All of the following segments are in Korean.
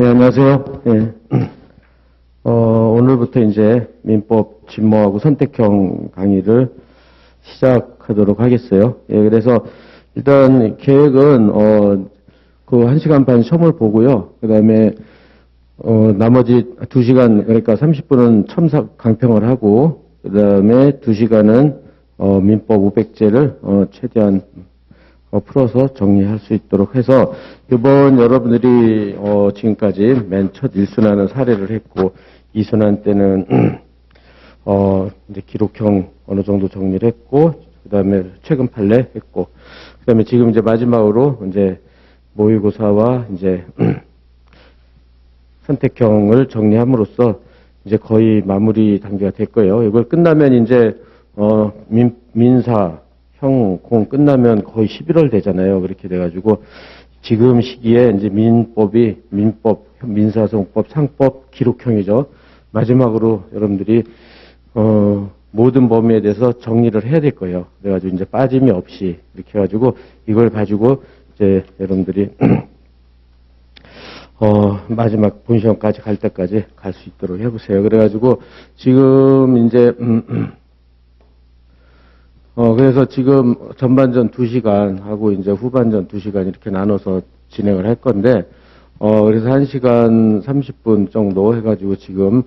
네, 안녕하세요. 네. 오늘부터 이제 민법 진모하고 선택형 강의를 시작하도록 하겠어요. 예, 그래서 일단 계획은, 그 1시간 반 시험을 보고요. 그 다음에, 나머지 2시간, 그러니까 30분은 첨삭 강평을 하고, 그 다음에 2시간은, 민법 500제를, 최대한 풀어서 정리할 수 있도록 해서 이번 여러분들이 지금까지 맨 첫 1순환은 사례를 했고 2순환 때는 이제 기록형 어느 정도 정리를 했고 그다음에 최근 판례 했고 그다음에 지금 이제 마지막으로 이제 모의고사와 이제 선택형을 정리함으로써 이제 거의 마무리 단계가 될 거예요. 이걸 끝나면 이제 민사 형, 공 끝나면 거의 11월 되잖아요. 그렇게 돼가지고, 지금 시기에 이제 민법, 민사소송법, 상법, 기록형이죠. 마지막으로 여러분들이, 모든 범위에 대해서 정리를 해야 될 거예요. 그래가지고 이제 빠짐이 없이, 이렇게 해가지고, 이걸 가지고 이제 여러분들이, 마지막 본시험까지 갈 때까지 갈 수 있도록 해보세요. 그래가지고, 지금 이제, 그래서 지금 전반전 2시간 하고 이제 후반전 2시간 이렇게 나눠서 진행을 할 건데, 그래서 1시간 30분 정도 해가지고 지금,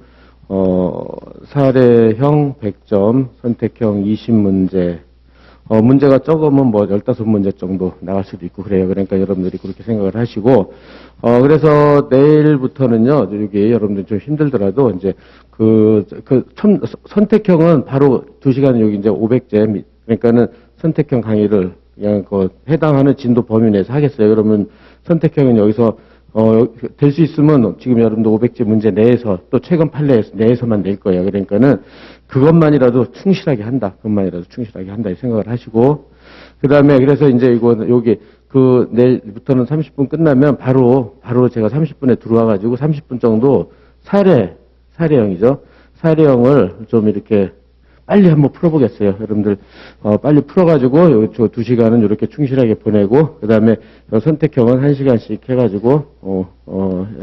사례형 100점, 선택형 20문제, 문제가 적으면 뭐 15문제 정도 나갈 수도 있고 그래요. 그러니까 여러분들이 그렇게 생각을 하시고, 그래서 내일부터는요, 여기 여러분들 좀 힘들더라도 이제 선택형은 바로 2시간 여기 이제 500제, 그러니까는 선택형 강의를 그냥 해당하는 진도 범위 내에서 하겠어요. 그러면 선택형은 여기서, 될 수 있으면 지금 여러분들 500제 문제 내에서 또 최근 판례 내에서만 낼 거예요. 그러니까는 그것만이라도 충실하게 한다. 그것만이라도 충실하게 한다. 이 생각을 하시고. 그 다음에 그래서 이제 여기 내일부터는 30분 끝나면 바로 제가 30분에 들어와가지고 30분 정도 사례형이죠. 사례형을 좀 이렇게 빨리 한번 풀어보겠어요. 여러분들, 빨리 풀어가지고, 저 2시간은 이렇게 충실하게 보내고, 그 다음에 선택형은 1시간씩 해가지고,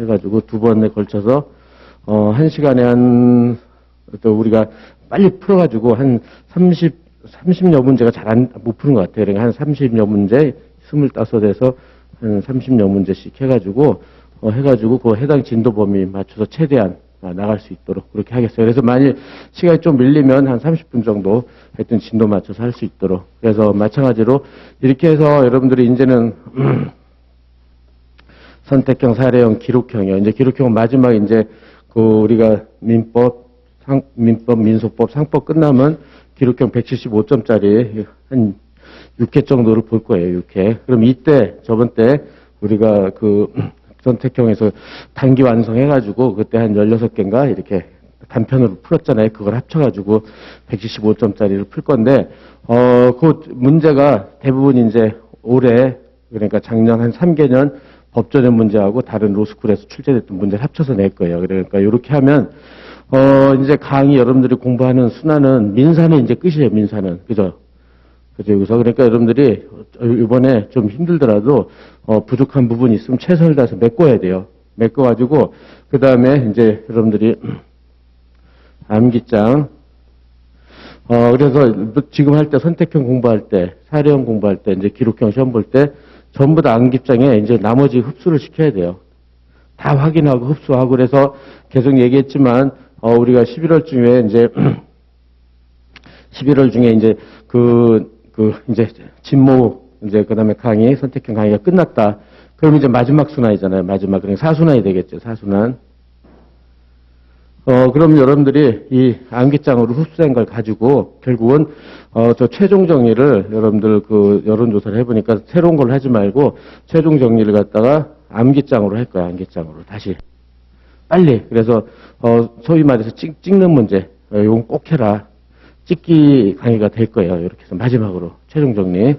해가지고 2번에 걸쳐서, 1시간에 또 우리가 빨리 풀어가지고 한 30여 문제가 못 푸는 것 같아요. 그러니까 한 30여 문제, 25에서 한 30여 문제씩 해가지고, 그 해당 진도 범위 맞춰서 최대한 나갈 수 있도록 그렇게 하겠어요. 그래서 만일 시간이 좀 밀리면 한 30분 정도 하여튼 진도 맞춰서 할 수 있도록. 그래서 마찬가지로 이렇게 해서 여러분들이 이제는 선택형, 사례형, 기록형이요. 이제 기록형은 마지막 이제 우리가 민법, 민소법, 상법 끝나면 기록형 175점짜리 한 6회 정도를 볼 거예요. 6회. 그럼 이때 저번 때 우리가 선택형에서 단기 완성해가지고 그때 한 16개인가 이렇게 단편으로 풀었잖아요. 그걸 합쳐가지고 175점짜리를 풀 건데, 그 문제가 대부분 이제 올해, 그러니까 작년 한 3개년 법조전 문제하고 다른 로스쿨에서 출제됐던 문제를 합쳐서 낼 거예요. 그러니까 이렇게 하면, 이제 강의 여러분들이 공부하는 순환은 민사는 이제 끝이에요. 민사는. 그죠? 여기서. 그러니까 여러분들이 이번에 좀 힘들더라도, 부족한 부분이 있으면 최선을 다해서 메꿔야 돼요. 메꿔가지고, 그 다음에 이제 여러분들이 암기장, 그래서 지금 할 때 선택형 공부할 때, 사례형 공부할 때, 이제 기록형 시험 볼 때, 전부 다 암기장에 이제 나머지 흡수를 시켜야 돼요. 다 확인하고 흡수하고, 그래서 계속 얘기했지만, 우리가 11월 중에 이제, 11월 중에 이제 이제 진모 이제 그다음에 강의 선택형 강의가 끝났다. 그럼 이제 마지막 순환이잖아요. 마지막 그러니까 4순환이 되겠죠. 4순환. 그럼 여러분들이 이 암기장으로 흡수된 걸 가지고 결국은 저 최종 정리를 여러분들 여론조사를 해보니까 새로운 걸 하지 말고 최종 정리를 갖다가 암기장으로 할 거야. 암기장으로 다시 빨리. 그래서 소위 말해서 찍는 문제. 이건 꼭 해라. 찍기 강의가 될 거예요. 이렇게 해서 마지막으로 최종 정리.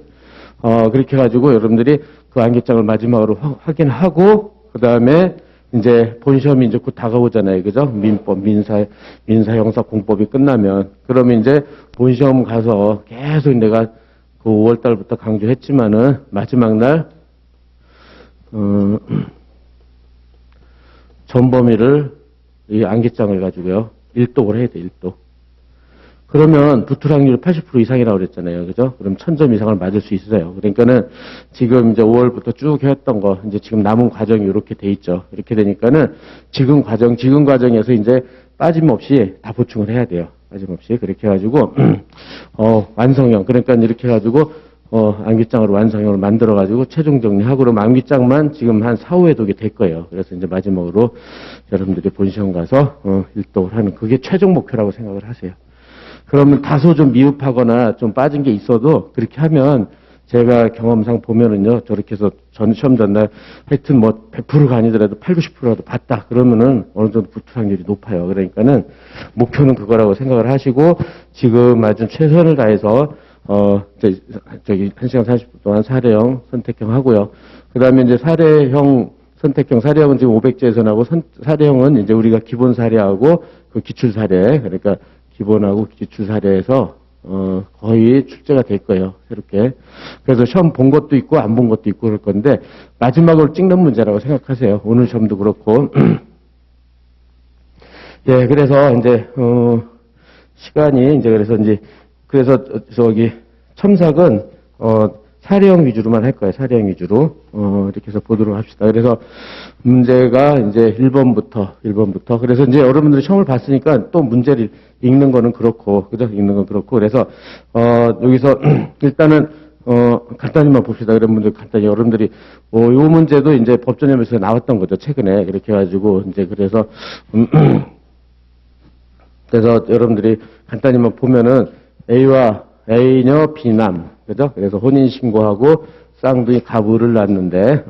그렇게 해가지고 여러분들이 그 암기장을 마지막으로 확인하고 그 다음에 이제 본시험이 이제 곧 다가오잖아요. 그죠? 민법, 민사 형사 공법이 끝나면 그러면 이제 본시험 가서 계속 내가 5월 달부터 강조했지만은 마지막 날 전범위를 이 안기장을 가지고요. 1독을 해야 돼, 1독. 그러면 붙을 확률이 80% 이상이라고 그랬잖아요. 그죠? 그럼 1000점 이상을 맞을 수 있어요. 그러니까는 지금 이제 5월부터 쭉 했던 거, 이제 지금 남은 과정이 이렇게 돼 있죠. 이렇게 되니까는 지금 과정에서 이제 빠짐없이 다 보충을 해야 돼요. 빠짐없이. 그렇게 해가지고, 완성형. 그러니까 이렇게 해가지고, 암기장으로 완성형을 만들어가지고 최종 정리하고, 그럼 암기장만 지금 한 4, 5회 독이 될 거예요. 그래서 이제 마지막으로 여러분들이 본시험 가서, 1독을 하는, 그게 최종 목표라고 생각을 하세요. 그러면 다소 좀 미흡하거나 좀 빠진 게 있어도 그렇게 하면 제가 경험상 보면은요, 저렇게 해서 시험 전날 하여튼 뭐 100%가 아니더라도 80, 90%라도 봤다. 그러면은 어느 정도 붙을 확률이 높아요. 그러니까는 목표는 그거라고 생각을 하시고 지금 아주 최선을 다해서 저기 1시간 40분 동안 사례형, 선택형 하고요. 그 다음에 이제 사례형, 선택형, 사례형은 지금 500제에서 나오고 사례형은 이제 우리가 기본 사례하고 그 기출 사례, 그러니까 기본하고 기출 사례에서 거의 출제가 될 거예요. 새롭게. 그래서 시험 본 것도 있고 안 본 것도 있고 그럴 건데 마지막으로 찍는 문제라고 생각하세요. 오늘 시험도 그렇고. 예, 그래서 이제 시간이 이제 그래서 저기 첨삭은 사례형 위주로만 할 거예요. 사례형 위주로. 이렇게 해서 보도록 합시다. 그래서 문제가 이제 1번부터. 그래서 이제 여러분들이 시험을 봤으니까 또 문제를 읽는 거는 그렇고, 그죠? 읽는 건 그렇고. 그래서, 여기서 일단은, 간단히만 봅시다. 그런 분들 간단히 여러분들이, 요 문제도 이제 법전협에서 나왔던 거죠. 최근에. 그렇게 해가지고, 이제 그래서 여러분들이 간단히만 보면은 A와 A녀 B남. 그죠? 그래서 혼인신고하고 쌍둥이 가부를 낳았는데,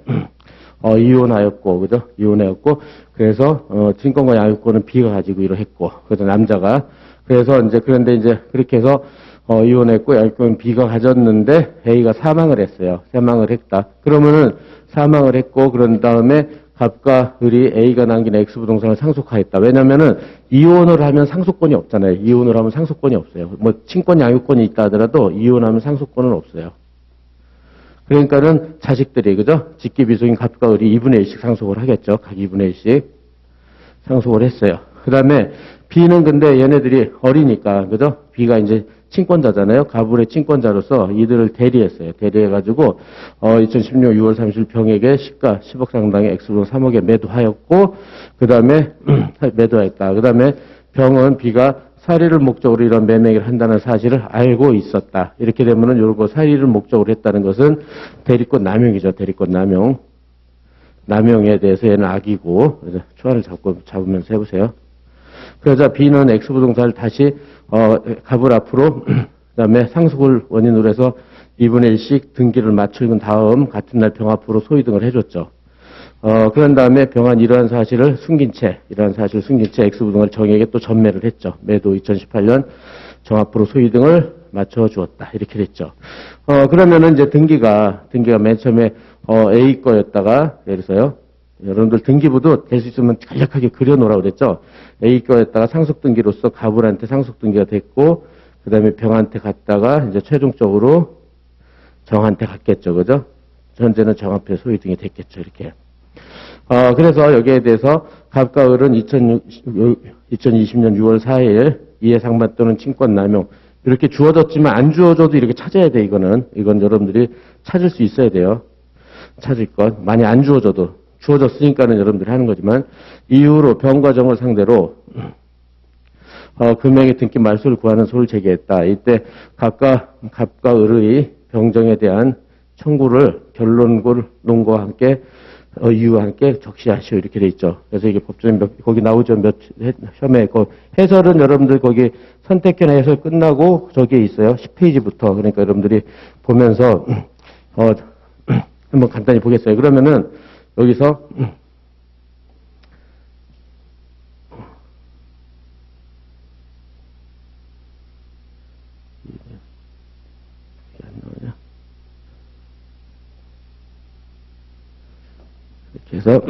이혼하였고, 그죠? 이혼하였고, 그래서, 친권과 양육권은 B가 가지고 이러했고, 그래서 남자가. 그래서 이제, 그런데 이제, 그렇게 해서, 이혼했고, 양육권은 B가 가졌는데, A가 사망을 했어요. 사망을 했다. 그러면은, 사망을 했고, 그런 다음에, 갑과 을이 A가 남긴 X부동산을 상속하였다. 왜냐면은, 이혼을 하면 상속권이 없잖아요. 이혼을 하면 상속권이 없어요. 뭐, 친권, 양육권이 있다 하더라도, 이혼하면 상속권은 없어요. 그러니까는 자식들이, 그죠? 직계비속인 갑과 을이 2분의 1씩 상속을 하겠죠. 각 2분의 1씩 상속을 했어요. 그 다음에 B는 근데 얘네들이 어리니까, 그죠? B가 이제 친권자잖아요. 갑을의 친권자로서 이들을 대리했어요. 대리해가지고, 2016 6월 30일 병에게 시가 10억 상당의 X로 3억에 매도하였고, 그 다음에 매도했다. 그 다음에 병은 B가 사리를 목적으로 이런 매매를 한다는 사실을 알고 있었다. 이렇게 되면은 요거 사리를 목적으로 했다는 것은 대리권 남용이죠. 대리권 남용. 남용에 대해서 얘는 악이고, 그래서 초안을 잡으면서 해보세요. 그러자 B는 X부동산을 다시, 갑을 앞으로, 그 다음에 상속을 원인으로 해서 2분의 1씩 등기를 맞춘 다음 같은 날 병 앞으로 소위 등을 해줬죠. 그런 다음에 병한 이러한 사실을 숨긴 채 X부동을 정에게 또 전매를 했죠. 매도 2018년 정 앞으로 소위 등을 맞춰 주었다. 이렇게 됐죠. 그러면은 이제 등기가 맨 처음에, A 거였다가, 예를 들어서요. 여러분들 등기부도 될 수 있으면 간략하게 그려놓으라고 그랬죠. A 거였다가 상속등기로서 가불한테 상속등기가 됐고, 그 다음에 병한테 갔다가 이제 최종적으로 정한테 갔겠죠. 그죠? 현재는 정 앞에 소위 등이 됐겠죠. 이렇게. 그래서 여기에 대해서 갑과 을은 2020년 6월 4일 이해상반 또는 친권 남용 이렇게 주어졌지만 안 주어져도 이렇게 찾아야 돼. 이건 여러분들이 찾을 수 있어야 돼요. 찾을 것. 많이 안 주어져도 주어졌으니까는 여러분들이 하는 거지만 이후로 병과 정을 상대로 금액의 등기 말소를 구하는 소를 제기했다. 이때 갑과 을의 병정에 대한 청구를 결론과 함께 이유와 함께 적시하시오 이렇게 돼 있죠. 그래서 이게 법정에 거기 나오죠. 시험에 그 해설은 여러분들 거기 선택형 해설 끝나고 저기에 있어요. 10페이지부터. 그러니까 여러분들이 보면서 한번 간단히 보겠어요. 그러면은 여기서 그래서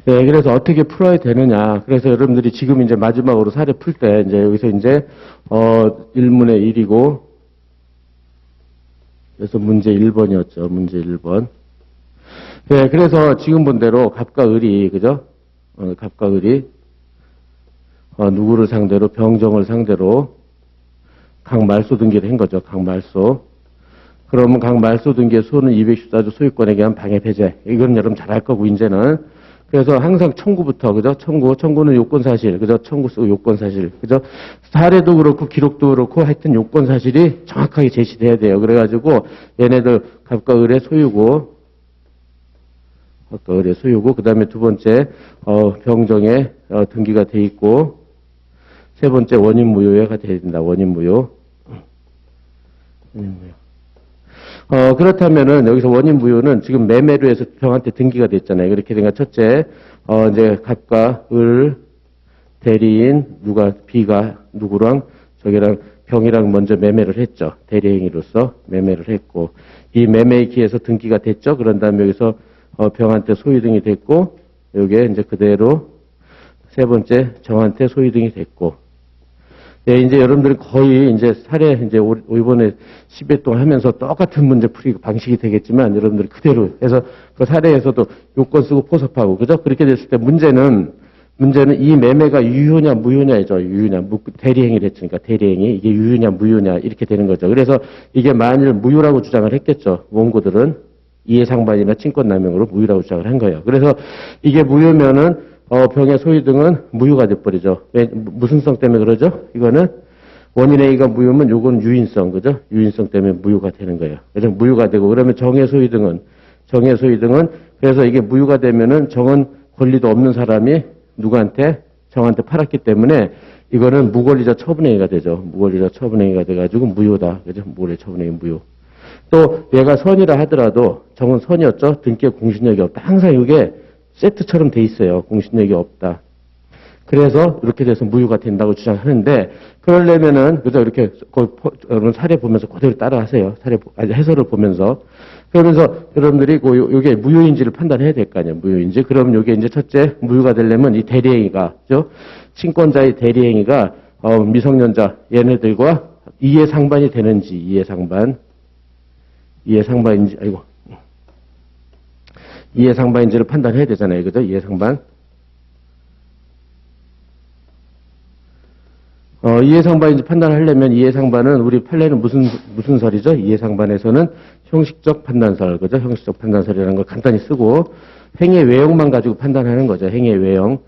네, 그래서 어떻게 풀어야 되느냐. 그래서 여러분들이 지금 이제 마지막으로 사례 풀 때 이제 여기서 이제 1문의 1이고 그래서 문제 1번이었죠. 문제 1번. 네, 그래서 지금 본 대로 갑과 을이 그죠? 갑과 을이 누구를 상대로 병정을 상대로 강말소 등기를 한 거죠. 강말소. 그러면 강말소 등기의 소는 214조 소유권에 의한 방해 배제. 이건 여러분 잘 알 거고 이제는. 그래서 항상 청구부터 그죠? 청구는 요건 사실 그죠? 청구 쓰고 요건 사실 그죠? 사례도 그렇고 기록도 그렇고 하여튼 요건 사실이 정확하게 제시돼야 돼요. 그래가지고 얘네들 갑과 을의 소유고 그 다음에 두 번째 병정에 등기가 돼 있고 세 번째 원인 무효가 돼야 된다. 원인 무효. 그렇다면은 여기서 원인 무효는 지금 매매로 해서 병한테 등기가 됐잖아요. 그렇게 되니까 첫째, 이제 갑과 을 대리인 B가 누구랑 저기랑 병이랑 먼저 매매를 했죠. 대리행위로서 매매를 했고 이 매매에 기해서 등기가 됐죠. 그런 다음에 여기서 병한테 소유등이 됐고 여기에 이제 그대로 세 번째 정한테 소유등이 됐고 네, 이제 여러분들이 거의 이제 사례 이제 이번에 10회 동안 하면서 똑같은 문제 풀이 방식이 되겠지만 여러분들이 그대로 해서 그 사례에서도 요건 쓰고 포섭하고 그죠? 그렇게 됐을 때 문제는 이 매매가 유효냐 무효냐이죠. 유효냐 대리행위를 했으니까 대리행위 이게 유효냐 무효냐 이렇게 되는 거죠. 그래서 이게 만일 무효라고 주장을 했겠죠. 원고들은 이해상반이나 친권남용으로 무효라고 주장을 한 거예요. 그래서 이게 무효면은 병의 소유 등은 무효가 돼버리죠. 왜, 무슨 성 때문에 그러죠? 이거는 원인 A가 무효면 요건 유인성, 그죠? 유인성 때문에 무효가 되는 거예요. 그래서 무효가 되고, 그러면 정의 소유 등은, 그래서 이게 무효가 되면은 정은 권리도 없는 사람이 정한테 팔았기 때문에 이거는 무권리자 처분행위가 되죠. 무권리자 처분행위가 돼가지고 무효다. 그죠? 무권리자 처분행위 무효. 또 얘가 선이라 하더라도 정은 선이었죠? 등기에 공신력이 없다. 항상 이게 세트처럼 돼 있어요. 공신력이 없다. 그래서 이렇게 돼서 무효가 된다고 주장하는데 그러려면은 그죠 이렇게 여러분 사례 보면서 그대로 따라하세요. 해설을 보면서 그러면서 여러분들이 요게 무효인지를 판단해야 될 거 아니에요. 무효인지. 그럼 요게 이제 첫째 무효가 되려면 이 대리행위가 죠 친권자의 대리행위가 미성년자 얘네들과 이해상반이 되는지 이해상반인지를 판단해야 되잖아요. 그죠? 이해상반. 이해상반인지 판단하려면 이해상반은 우리 판례는 무슨 설이죠? 이해상반에서는 형식적 판단설, 그죠? 형식적 판단설이라는 걸 간단히 쓰고 행위의 외형만 가지고 판단하는 거죠. 행위의 외형.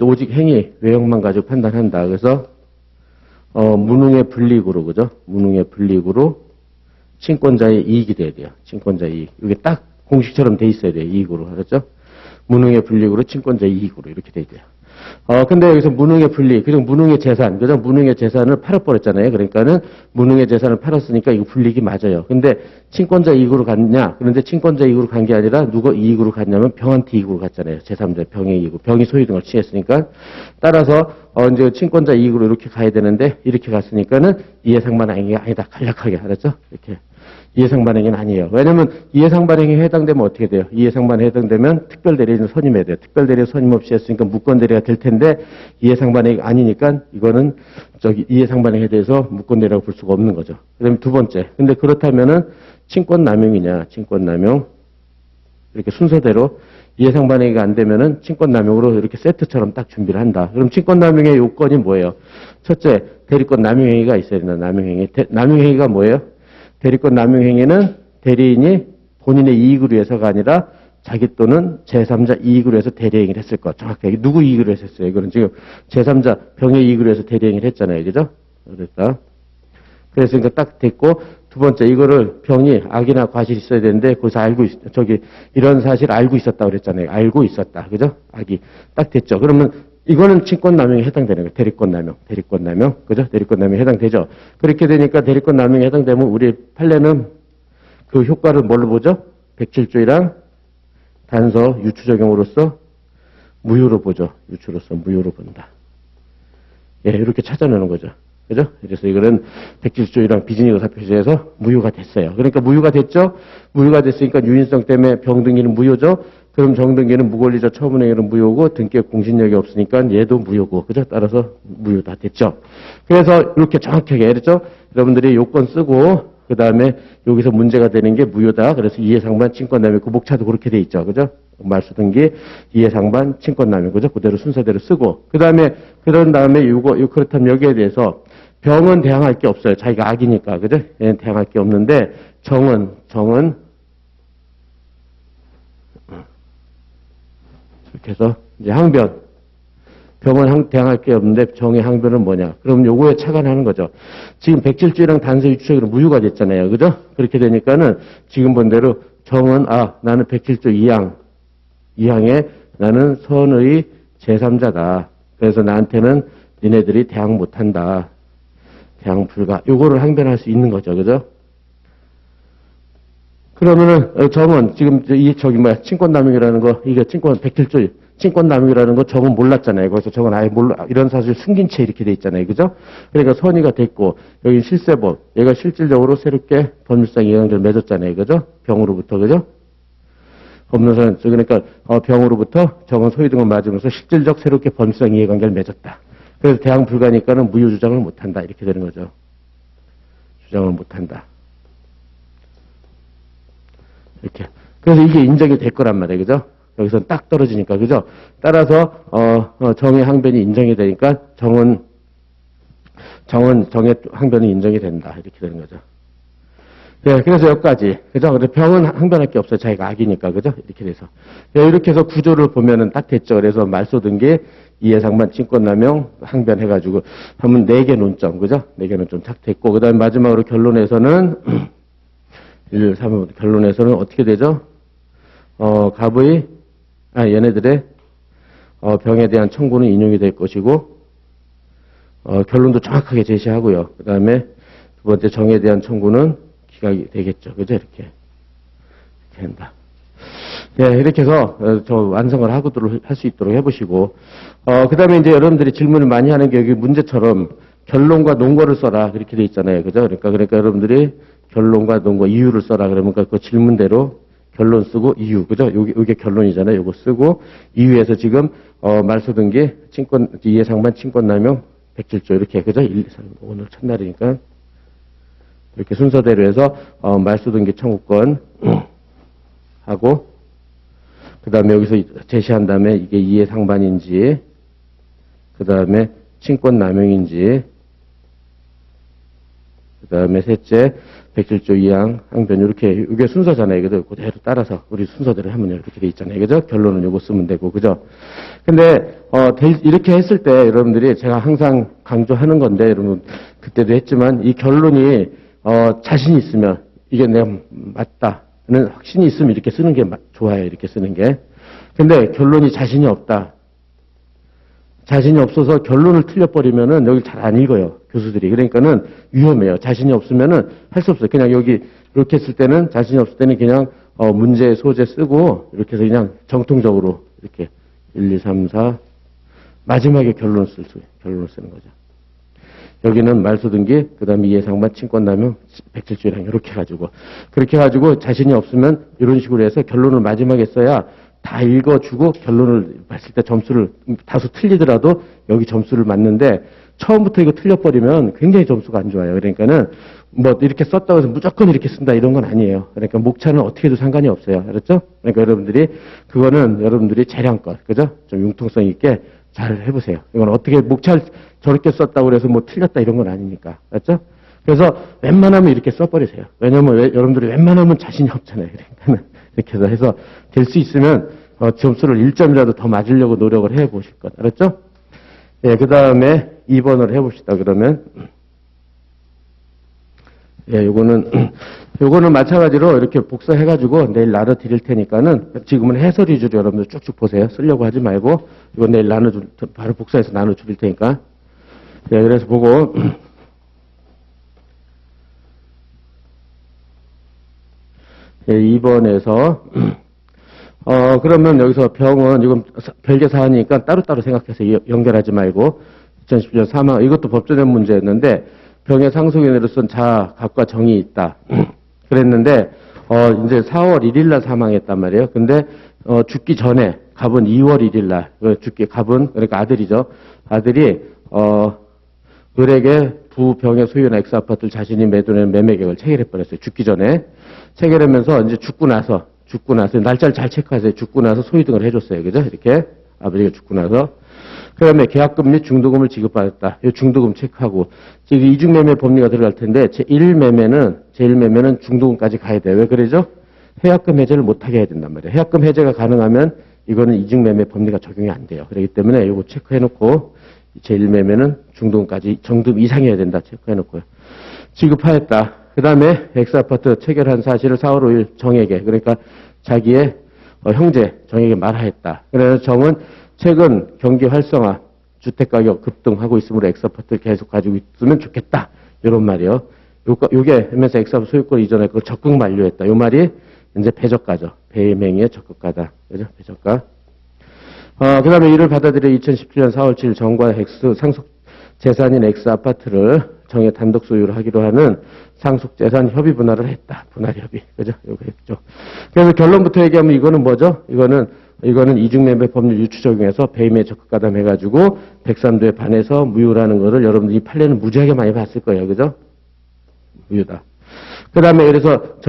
오직 행위 외형만 가지고 판단한다. 그래서 무능의 불이익으로, 그죠? 무능의 불이익으로 친권자의 이익이 돼야 돼요. 친권자의 이익. 이게 딱 공식처럼 돼 있어야 돼요. 이익으로. 알았죠? 무능의 불이익으로 친권자의 이익으로 이렇게 돼야 돼요. 근데 여기서 무능의 불이익, 그리고 무능의 재산, 그죠? 무능의 재산을 팔아버렸잖아요. 그러니까는 무능의 재산을 팔았으니까 이거 불이익이 맞아요. 근데 친권자 이익으로 갔냐? 그런데 친권자 이익으로 간 게 아니라 누가 이익으로 갔냐면 병한테 이익으로 갔잖아요. 제3자 병의 이익으로. 병이 소유 등을 취했으니까. 따라서 이제 친권자 이익으로 이렇게 가야 되는데 이렇게 갔으니까는 이해상반행위가 아니다. 간략하게. 알았죠? 이렇게. 이해상반행위는 아니에요. 왜냐면 이해상반행위에 해당되면 어떻게 돼요? 이해상반에 해당되면 특별대리인을 선임해야 돼요. 특별대리인 선임 없이 했으니까 무권대리가 될 텐데 이해상반행위가 아니니까 이거는 이해상반행위에 대해서 무권대리라고 볼 수가 없는 거죠. 그다음에 두 번째. 근데 그렇다면은 친권남용이냐? 친권남용. 이렇게 순서대로 이해상반행위가 안 되면은 친권남용으로 이렇게 세트처럼 딱 준비를 한다. 그럼 친권남용의 요건이 뭐예요? 첫째, 대리권 남용행위가 있어야 된다. 남용행위. 남용행위가 뭐예요? 대리권 남용행위는 대리인이 본인의 이익을 위해서가 아니라 자기 또는 제3자 이익으로 해서 대리행위를 했을 것. 정확하게. 누구 이익으로 했었어요? 이거는 지금 제3자 병의 이익으로 해서 대리행위를 했잖아요. 그죠? 그랬다. 그래서 딱 됐고, 두 번째, 이거를 병이 악이나 과실이 있어야 되는데, 거기서 이런 사실 알고 있었다 그랬잖아요. 알고 있었다. 그죠? 악이. 딱 됐죠. 그러면 이거는 친권남용에 해당되는 거예요. 대리권남용. 그죠? 대리권남용에 해당되죠. 그렇게 되니까 대리권남용에 해당되면 우리 판례는 그 효과를 뭘로 보죠? 107조이랑 단서 유추 적용으로서 무효로 보죠. 유추로서 무효로 본다. 예, 이렇게 찾아내는 거죠. 그죠? 그래서 이거는 107조이랑 비진이고 사표시에서 무효가 됐어요. 그러니까 무효가 됐죠? 무효가 됐으니까 유인성 때문에 병등기는 무효죠? 그럼 정등기는 무권리자 처분행위는 무효고 등기에 공신력이 없으니까 얘도 무효고 그죠? 따라서 무효 다 됐죠. 그래서 이렇게 정확하게 알았죠? 여러분들이 요건 쓰고 그 다음에 여기서 문제가 되는 게 무효다. 그래서 이해상반 친권남용 그 목차도 그렇게 돼 있죠. 그죠? 말소등기, 이해상반, 친권남용, 그죠? 그대로 순서대로 쓰고, 그런 다음에 그렇다면 여기에 대해서 병은 대항할 게 없어요. 자기가 악이니까, 그죠? 얘는 대항할 게 없는데, 정은, 이렇게 해서, 이제 항변. 병은 대항할 게 없는데, 정의 항변은 뭐냐? 그럼 요거에 착안하는 거죠. 지금 백질주의랑 단서 유추적으로 무효가 됐잖아요. 그죠? 그렇게 되니까는, 지금 본 대로, 정은, 나는 백질주 이항에 나는 선의 제3자다. 그래서 나한테는 니네들이 대항 못한다. 대항 불가. 요거를 항변할 수 있는 거죠. 그죠? 그러면은, 정은, 지금, 친권남용이라는 거, 이게 백질주의, 친권남용이라는 거 정은 몰랐잖아요. 그래서 정은 아예 이런 사실 숨긴 채 이렇게 돼 있잖아요. 그죠? 그러니까 선의가 됐고, 여기 실세법, 얘가 실질적으로 새롭게 법률상 이해관계를 맺었잖아요. 그죠? 병으로부터, 그죠? 법률상, 그러니까, 병으로부터 정은 소유 등을 맞으면서 실질적 새롭게 법률상 이해관계를 맺었다. 그래서 대항 불가니까는 무효 주장을 못한다. 이렇게 되는 거죠. 주장을 못한다. 이렇게. 그래서 이게 인정이 될 거란 말이에요. 그죠? 여기서 딱 떨어지니까. 그죠? 따라서, 정의 항변이 인정이 되니까 정의 항변이 인정이 된다. 이렇게 되는 거죠. 네, 그래서 여기까지. 그죠? 근데 병은 항변할 게 없어요. 자기가 악이니까. 그죠? 이렇게 돼서. 네, 이렇게 해서 구조를 보면은 딱 됐죠. 그래서 말소등기, 이해상반, 친권남용, 항변해가지고 하면 4개 논점. 그죠? 4개 논점 딱 됐고. 그 다음에 마지막으로 결론에서는, 1, 3, 결론에서는 어떻게 되죠? 얘네들의, 병에 대한 청구는 인용이 될 것이고, 결론도 정확하게 제시하고요. 그 다음에 두 번째 정에 대한 청구는 기각이 되겠죠. 그죠? 이렇게 된다. 네, 이렇게 해서 저 완성을 할 수 있도록 해보시고, 그 다음에 이제 여러분들이 질문을 많이 하는 게 여기 문제처럼 결론과 논거를 써라. 그렇게 돼 있잖아요. 그죠? 그러니까 여러분들이 결론과 논거, 이유를 써라. 그러면 그 질문대로 결론 쓰고 이유. 그죠? 요게 결론이잖아요. 요거 쓰고, 이유에서 지금, 말소등기, 이해상반, 친권남용, 백질조. 이렇게. 그죠? 1, 2, 3, 오늘 첫날이니까. 이렇게 순서대로 해서, 말소등기 청구권 하고, 그 다음에 여기서 제시한 다음에 이게 이해상반인지, 그 다음에 친권남용인지, 그 다음에 셋째, 백질조 이항, 항변, 이렇게, 이게 순서잖아요. 그죠? 그대로 따라서, 우리 순서대로 하면 이렇게 돼 있잖아요. 그죠? 결론은 요거 쓰면 되고, 그죠? 근데, 이렇게 했을 때, 여러분들이 제가 항상 강조하는 건데, 여러분, 그때도 했지만, 이 결론이, 자신이 있으면, 이게 내가 맞다는 확신이 있으면 이렇게 쓰는 게 좋아요. 이렇게 쓰는 게. 근데 결론이 자신이 없다. 자신이 없어서 결론을 틀려버리면은 여기 잘 안 읽어요. 교수들이. 그러니까는 위험해요. 자신이 없으면은 할 수 없어요. 그냥 여기 이렇게 했을 때는 자신이 없을 때는 그냥 문제 소재 쓰고 이렇게 해서 그냥 정통적으로 이렇게 1, 2, 3, 4 마지막에 결론을 쓰는 거죠. 여기는 말소등기, 그 다음에 이해상반, 친권남용, 백질주의랑 이렇게 해가지고 그렇게 해가지고 자신이 없으면 이런 식으로 해서 결론을 마지막에 써야 다 읽어주고 결론을 봤을 때 점수를 다소 틀리더라도 여기 점수를 맞는데 처음부터 이거 틀려버리면 굉장히 점수가 안 좋아요. 그러니까는 뭐 이렇게 썼다고 해서 무조건 이렇게 쓴다 이런 건 아니에요. 그러니까 목차는 어떻게 해도 상관이 없어요. 알았죠? 그러니까 여러분들이 재량껏, 그죠? 좀 융통성 있게 잘 해보세요. 이건 어떻게 목차를 저렇게 썼다고 그래서 뭐 틀렸다 이런 건 아니니까. 알았죠? 그래서 웬만하면 이렇게 써버리세요. 왜냐면 여러분들이 웬만하면 자신이 없잖아요. 그러니까는 이렇게 해서 될 수 있으면 점수를 1점이라도 더 맞으려고 노력을 해보실 것. 알았죠? 예, 그 다음에 2번을 해봅시다. 그러면 예, 요거는 마찬가지로 이렇게 복사해가지고 내일 나눠드릴 테니까는 지금은 해설 위주로 여러분들 쭉쭉 보세요. 쓰려고 하지 말고 이거 내일 바로 복사해서 나눠드릴 테니까. 예, 그래서 보고 예, 2번에서 그러면 여기서 병은 이건 별개 사안이니까 따로따로 생각해서 연결하지 말고 2010년 사망 이것도 법조된 문제였는데 병의 상속인으로서는 자아, 각과 정이 있다. 그랬는데 이제 4월 1일 날 사망했단 말이에요. 근데 죽기 전에 갑은 2월 1일 날 갑은 그러니까 아들이죠. 아들이 을에게 부병의 소유나 엑스 아파트를 자신이 매도하는 매매 계획을 체결해 버렸어요. 죽기 전에 체결하면서 이제 죽고 나서 죽고 나서, 날짜를 잘 체크하세요. 죽고 나서 소유등을 해줬어요. 그죠? 이렇게. 아버지가 죽고 나서. 그 다음에 계약금 및 중도금을 지급받았다. 이 중도금 체크하고. 지금 이중매매 법리가 들어갈 텐데, 제1매매는 중도금까지 가야 돼요. 왜 그러죠? 해약금 해제를 못하게 해야 된단 말이에요. 해약금 해제가 가능하면 이거는 이중매매 법리가 적용이 안 돼요. 그렇기 때문에 이거 체크해놓고, 제1매매는 중도금까지 정금 이상이어야 된다. 체크해놓고요. 지급하였다. 그 다음에 X아파트 체결한 사실을 4월 5일 정에게, 그러니까 자기의 형제 정에게 말하였다. 그래서 정은 최근 경기 활성화, 주택가격 급등하고 있으므로 X아파트를 계속 가지고 있으면 좋겠다. 이런 말이요. 요게 하면서 X아파트 소유권 이전에 그 적극 만료했다. 요 말이 이제 배저가죠. 배임행위의 적극가다. 그죠? 배저가. 그 다음에 이를 받아들여 2017년 4월 7일 정과 X 상속 재산인 X아파트를 정의 단독 소유를 하기로 하는 상속재산 협의 분할을 했다. 분할 협의. 그죠? 이거 했죠. 그래서 결론부터 얘기하면 이거는 뭐죠? 이거는 이중매매 법률 유추 적용해서 배임의 적극가담 해가지고 103조에 반해서 무효라는 거를 여러분들이 이 판례는 무지하게 많이 봤을 거예요. 그죠? 무효다. 그 다음에 그래서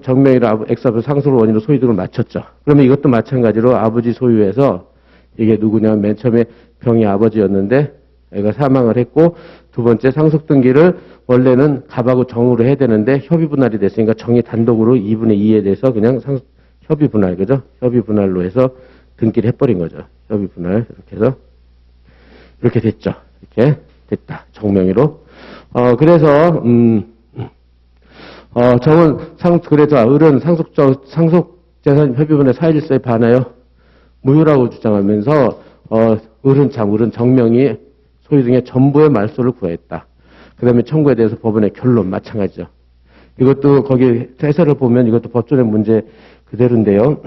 정명이라 X아파트 상속을 원인으로 소유 등을 맞췄죠. 그러면 이것도 마찬가지로 아버지 소유에서 이게 누구냐면 맨 처음에 병이 아버지였는데 애가 사망을 했고 두 번째 상속 등기를 원래는 갑하고 정으로 해야 되는데 협의 분할이 됐으니까 정이 단독으로 2분의 2에 대해서 그냥 협의 분할, 그죠? 협의 분할로 해서 등기를 해버린 거죠. 협의 분할 이렇게 해서 이렇게 됐죠. 이렇게 됐다. 정명의로. 그래서 정은 그래서 을은 상속재산 협의분의 사유질서에 반하여 무효라고 주장하면서 을은 정명이 소유 등의 전부의 말소를 구했다. 그 다음에 청구에 대해서 법원의 결론 마찬가지죠. 이것도 거기 해설을 보면 이것도 법조의 문제 그대로인데요.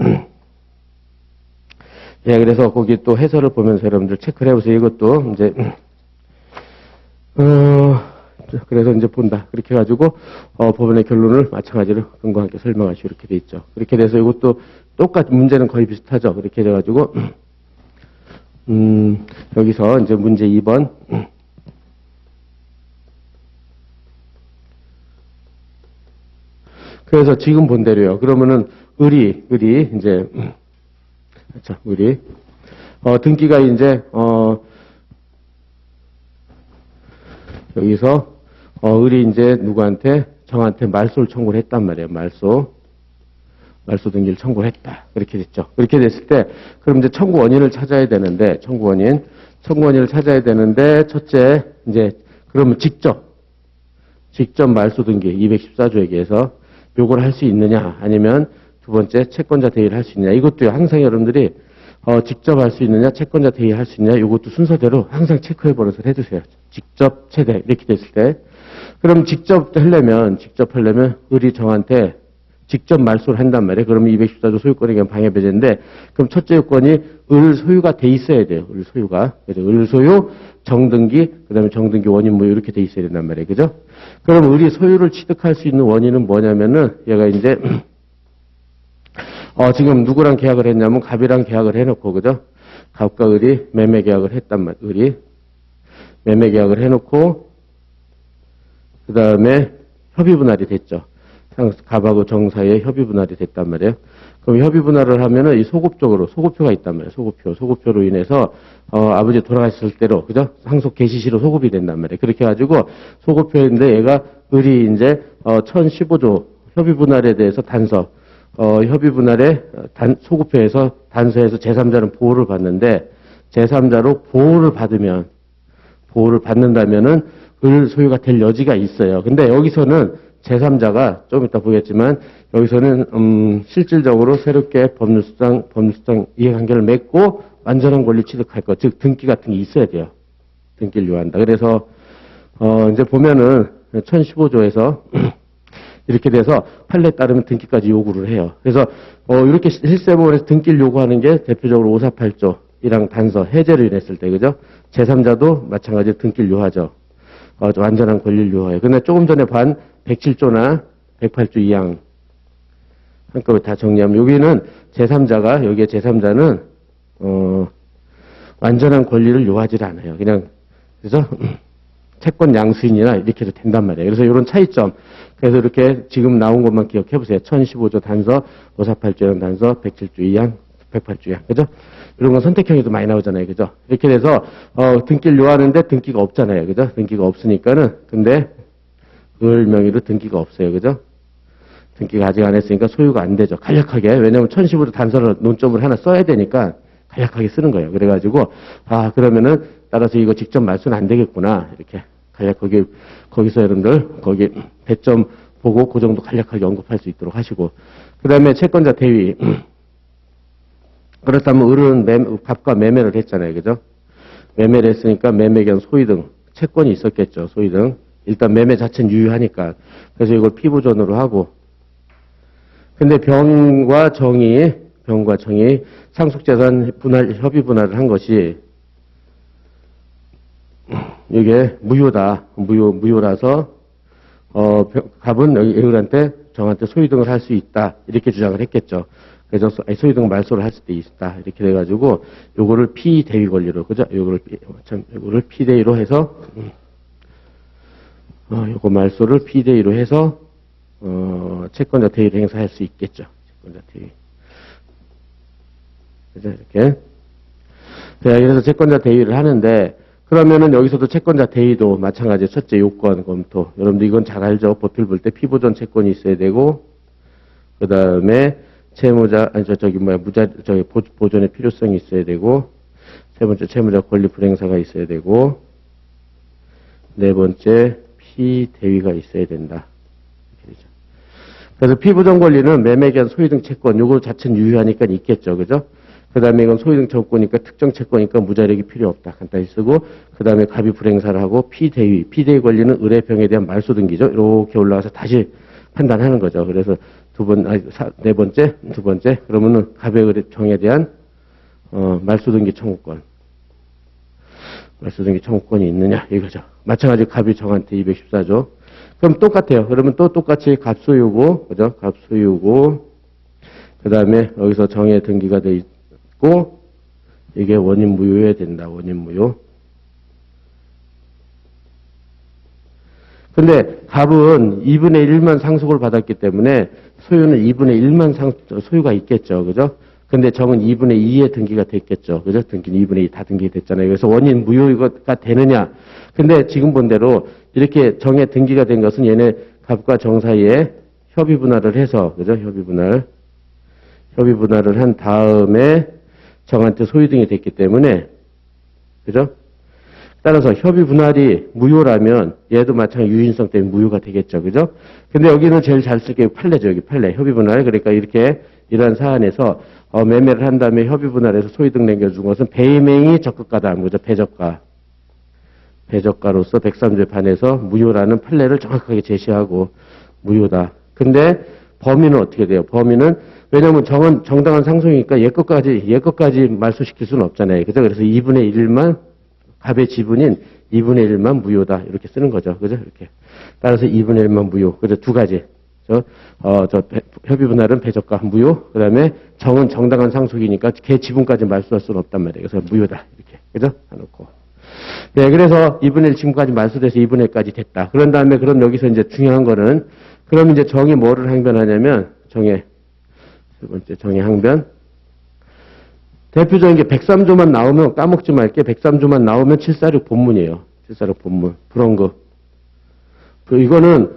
예, 그래서 거기 또 해설을 보면서 여러분들 체크를 해보세요. 이것도 이제 그래서 이제 본다. 그렇게 해가지고 법원의 결론을 마찬가지로 근거와 함께 설명하시고 이렇게 돼 있죠. 그렇게 돼서 이것도 똑같은 문제는 거의 비슷하죠. 그렇게 돼가지고 여기서 이제 문제 2번. 그래서 지금 본 대로요. 그러면은 을이 이제 그렇죠. 을이 등기가 이제 여기서 을이 이제 누구한테 정한테 말소를 청구를 했단 말이에요. 말소 등기를 청구를 했다. 그렇게 됐죠. 그렇게 됐을 때 그럼 이제 청구 원인을 찾아야 되는데 청구 원인을 찾아야 되는데 첫째 이제 그러면 직접 말소 등기 214조에 의해서 요걸 할 수 있느냐 아니면 두 번째 채권자 대의를 할 수 있느냐 이것도요. 항상 여러분들이 직접 할 수 있느냐 채권자 대의 할 수 있느냐 이것도 순서대로 항상 체크해 버려서 해두세요. 직접 최대 이렇게 됐을 때 그럼 직접 하려면 을이 정한테 직접 말소를 한단 말이에요. 그러면 214조 소유권에 의한 방해배제인데 그럼 첫째 요건이 을 소유가 돼 있어야 돼요. 을 소유가. 그래서 을 소유, 정등기, 그다음에 정등기 원인 뭐 이렇게 돼 있어야 된단 말이에요. 그죠? 그럼 을이 소유를 취득할 수 있는 원인은 뭐냐면은 얘가 이제 지금 누구랑 계약을 했냐면 갑이랑 계약을 해놓고 그죠? 갑과 을이 매매 계약을 했단 말이에요. 을이 매매 계약을 해놓고 그다음에 협의 분할이 됐죠. 갑하고 정 사이에 협의 분할이 됐단 말이에요. 그럼 협의 분할을 하면은 이 소급표가 있단 말이에요. 소급표로 인해서 아버지 돌아가셨을 때로 그죠? 상속 개시시로 소급이 된단 말이에요. 그렇게 해가지고 소급표인데 얘가 을이 이제 1015조 협의 분할에 대해서 단서 협의 분할에 소급표에서 단서에서 제3자는 보호를 받는데 제3자로 보호를 받는다면은 을 소유가 될 여지가 있어요. 근데 여기서는 제3자가 좀 이따 보겠지만 여기서는 실질적으로 새롭게 법률수당 이해관계를 맺고 완전한 권리 취득할 것, 즉 등기 같은 게 있어야 돼요. 등기를 요한다. 그래서 이제 보면은 1015조에서 이렇게 돼서 판례에 따르면 등기까지 요구를 해요. 그래서 이렇게 실세법원에서 등기를 요구하는 게 대표적으로 548조이랑 단서 해제를 인했을 때 그죠? 제3자도 마찬가지로 등기를 요하죠. 완전한 권리를 요해요. 근데 조금 전에 107조나 108조 2항 한꺼번에 다 정리하면 여기는 여기에 제3자는 완전한 권리를 요하지 않아요. 그냥 그죠? 채권 양수인이나 이렇게 해도 된단 말이에요. 그래서 이런 차이점. 그래서 이렇게 지금 나온 것만 기억해 보세요. 1015조 단서, 548조형 단서, 107조 2항, 108조 2항. 그죠? 이런 건 선택형에도 많이 나오잖아요. 그죠? 이렇게 돼서, 등기를 요하는데 등기가 없잖아요. 그죠? 등기가 없으니까는, 근데, 을 명의로 등기가 없어요. 그죠? 등기가 아직 안 했으니까 소유가 안 되죠. 간략하게. 왜냐면 1015조 단서를 논점을 하나 써야 되니까 간략하게 쓰는 거예요. 그래가지고, 그러면은, 따라서 이거 직접 말소는 안 되겠구나. 이렇게. 간략하게, 거기서 여러분들, 거기 배점 보고 그 정도 간략하게 언급할 수 있도록 하시고. 그 다음에 채권자 대위. 그렇다면 을은 값과 매매를 했잖아요. 그죠? 매매를 했으니까 매매 겸 소위 등 채권이 있었겠죠. 소위 등. 일단 매매 자체는 유효하니까. 그래서 이걸 피부전으로 하고. 근데 병과 정이 상속재산 분할, 협의 분할을 한 것이 이게 무효다. 무효라서, 갑은 여기 을한테 정한테 소유등을 할 수 있다. 이렇게 주장을 했겠죠. 그래서 소유등 말소를 할 수도 있다. 이렇게 돼가지고, 요거를 피대위 권리로, 그죠? 요거를 피대위로 해서, 요거 말소를 피대위로 해서, 채권자 대위를 행사할 수 있겠죠. 채권자 대위. 그죠? 이렇게. 그래서 채권자 대위를 하는데, 그러면은 여기서도 채권자 대위도 마찬가지 첫째 요건 검토. 여러분들 이건 잘 알죠? 법필 볼 때 피보전 채권이 있어야 되고, 그 다음에 채무자, 보존의 필요성이 있어야 되고, 세 번째 채무자 권리 불행사가 있어야 되고, 네 번째 피대위가 있어야 된다. 이렇게 되죠. 그래서 피보전 권리는 매매 기한 소유 등 채권, 요거 자체는 유효하니까 있겠죠. 그죠? 그 다음에 이건 소유 등 채권이니까 특정 채권이니까 무자력이 필요 없다. 간단히 쓰고, 그 다음에 갑이 불행사를 하고, 피대위 권리는 의뢰병에 대한 말소 등기죠. 이렇게 올라가서 다시 판단하는 거죠. 그래서 네 번째, 두 번째, 그러면은 갑의 의뢰병에 대한, 말소 등기 청구권. 말소 등기 청구권이 있느냐, 이거죠. 마찬가지로 갑이 정한테 214조. 그럼 똑같아요. 그러면 또 똑같이 갑 소유고, 그죠? 갑 소유고, 그 다음에 여기서 정의 등기가 돼 있고, 이게 원인 무효해야 된다. 원인 무효. 근데 갑은 2분의 1만 상속을 받았기 때문에 소유는 2분의 1만 소유가 있겠죠. 그죠? 근데 정은 2분의 2의 등기가 됐겠죠. 그죠? 등기는 2분의 2 다 등기됐잖아요. 그래서 원인 무효가 되느냐. 근데 지금 본 대로 이렇게 정에 등기가 된 것은 얘네 갑과 정 사이에 협의 분할을 해서, 그죠? 협의 분할을 한 다음에 정한테 소유등이 됐기 때문에, 그죠? 따라서 협의 분할이 무효라면 얘도 마찬가지 유인성 때문에 무효가 되겠죠. 그죠? 근데 여기는 제일 잘 쓸 게 판례죠. 여기 판례. 협의 분할. 그러니까 이렇게 이러한 사안에서 매매를 한 다음에 협의 분할해서 소유등 남겨준 것은 배명이 적극가다. 그죠? 배적가로서 103조에 반해서 무효라는 판례를 정확하게 제시하고 무효다. 근데 범위는 어떻게 돼요? 범위는 왜냐면 정은 정당한 상속이니까 얘 것까지 말소시킬 수는 없잖아요. 그죠? 그래서 2분의 1만 갑의 지분인 2분의 1만 무효다. 이렇게 쓰는 거죠. 그죠? 이렇게. 따라서 2분의 1만 무효. 그죠? 두 가지. 협의 분할은 배적가 무효. 그 다음에 정은 정당한 상속이니까 걔 지분까지 말소할 수는 없단 말이에요. 그래서 무효다. 이렇게. 그죠? 해놓고. 네, 그래서 2분의 1 지분까지 말소돼서 2분의 1까지 됐다. 그런 다음에 그럼 여기서 이제 중요한 거는 그럼 이제 정이 뭐를 항변하냐면 세 번째 정의 항변. 대표적인 게 103조만 나오면 까먹지 말게 103조만 나오면 746 본문이에요. 746 본문. 불원급. 이거는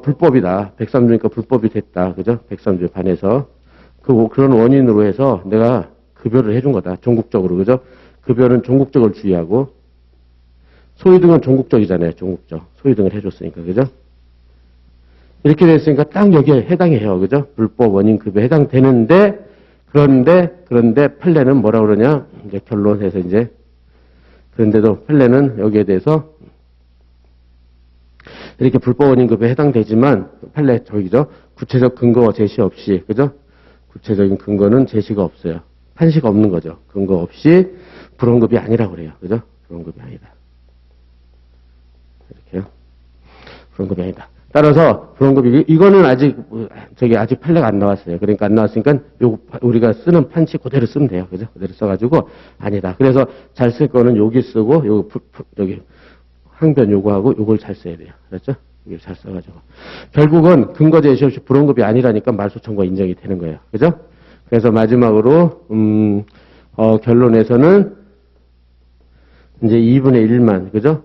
불법이다. 103조니까 불법이 됐다. 그죠? 103조에 반해서. 그런 원인으로 해서 내가 급여를 해준 거다. 종국적으로. 그죠? 급여는 종국적을 주의하고 소유등은 종국적이잖아요. 종국적. 소유등을 해줬으니까. 그죠? 이렇게 됐으니까 딱 여기에 해당해요. 그죠? 불법 원인 급여에 해당되는데 그런데 판례는 뭐라 그러냐? 이제 결론에서 이제 그런데도 판례는 여기에 대해서 이렇게 불법 원인 급여에 해당되지만 판례 저기죠. 구체적 근거 제시 없이 그죠? 구체적인 근거는 제시가 없어요. 판시가 없는 거죠. 근거 없이 불원급이 아니라고 그래요. 그죠? 불원급이 아니다. 이렇게요. 불원급이 아니다. 따라서 불원급이 이거는 아직 판례가 안 나왔어요. 그러니까 안 나왔으니까 우리가 쓰는 판시 그대로 쓰면 돼요. 그죠? 그대로 써가지고 아니다. 그래서 잘 쓸 거는 여기 쓰고 여기 항변 요구하고 요걸 잘 써야 돼요. 그렇죠? 이걸 잘 써가지고. 결국은 근거 제시 없이 불원급이 아니라니까 말소 청구가 인정이 되는 거예요. 그죠? 그래서 마지막으로, 결론에서는 이제 2분의 1만, 그죠?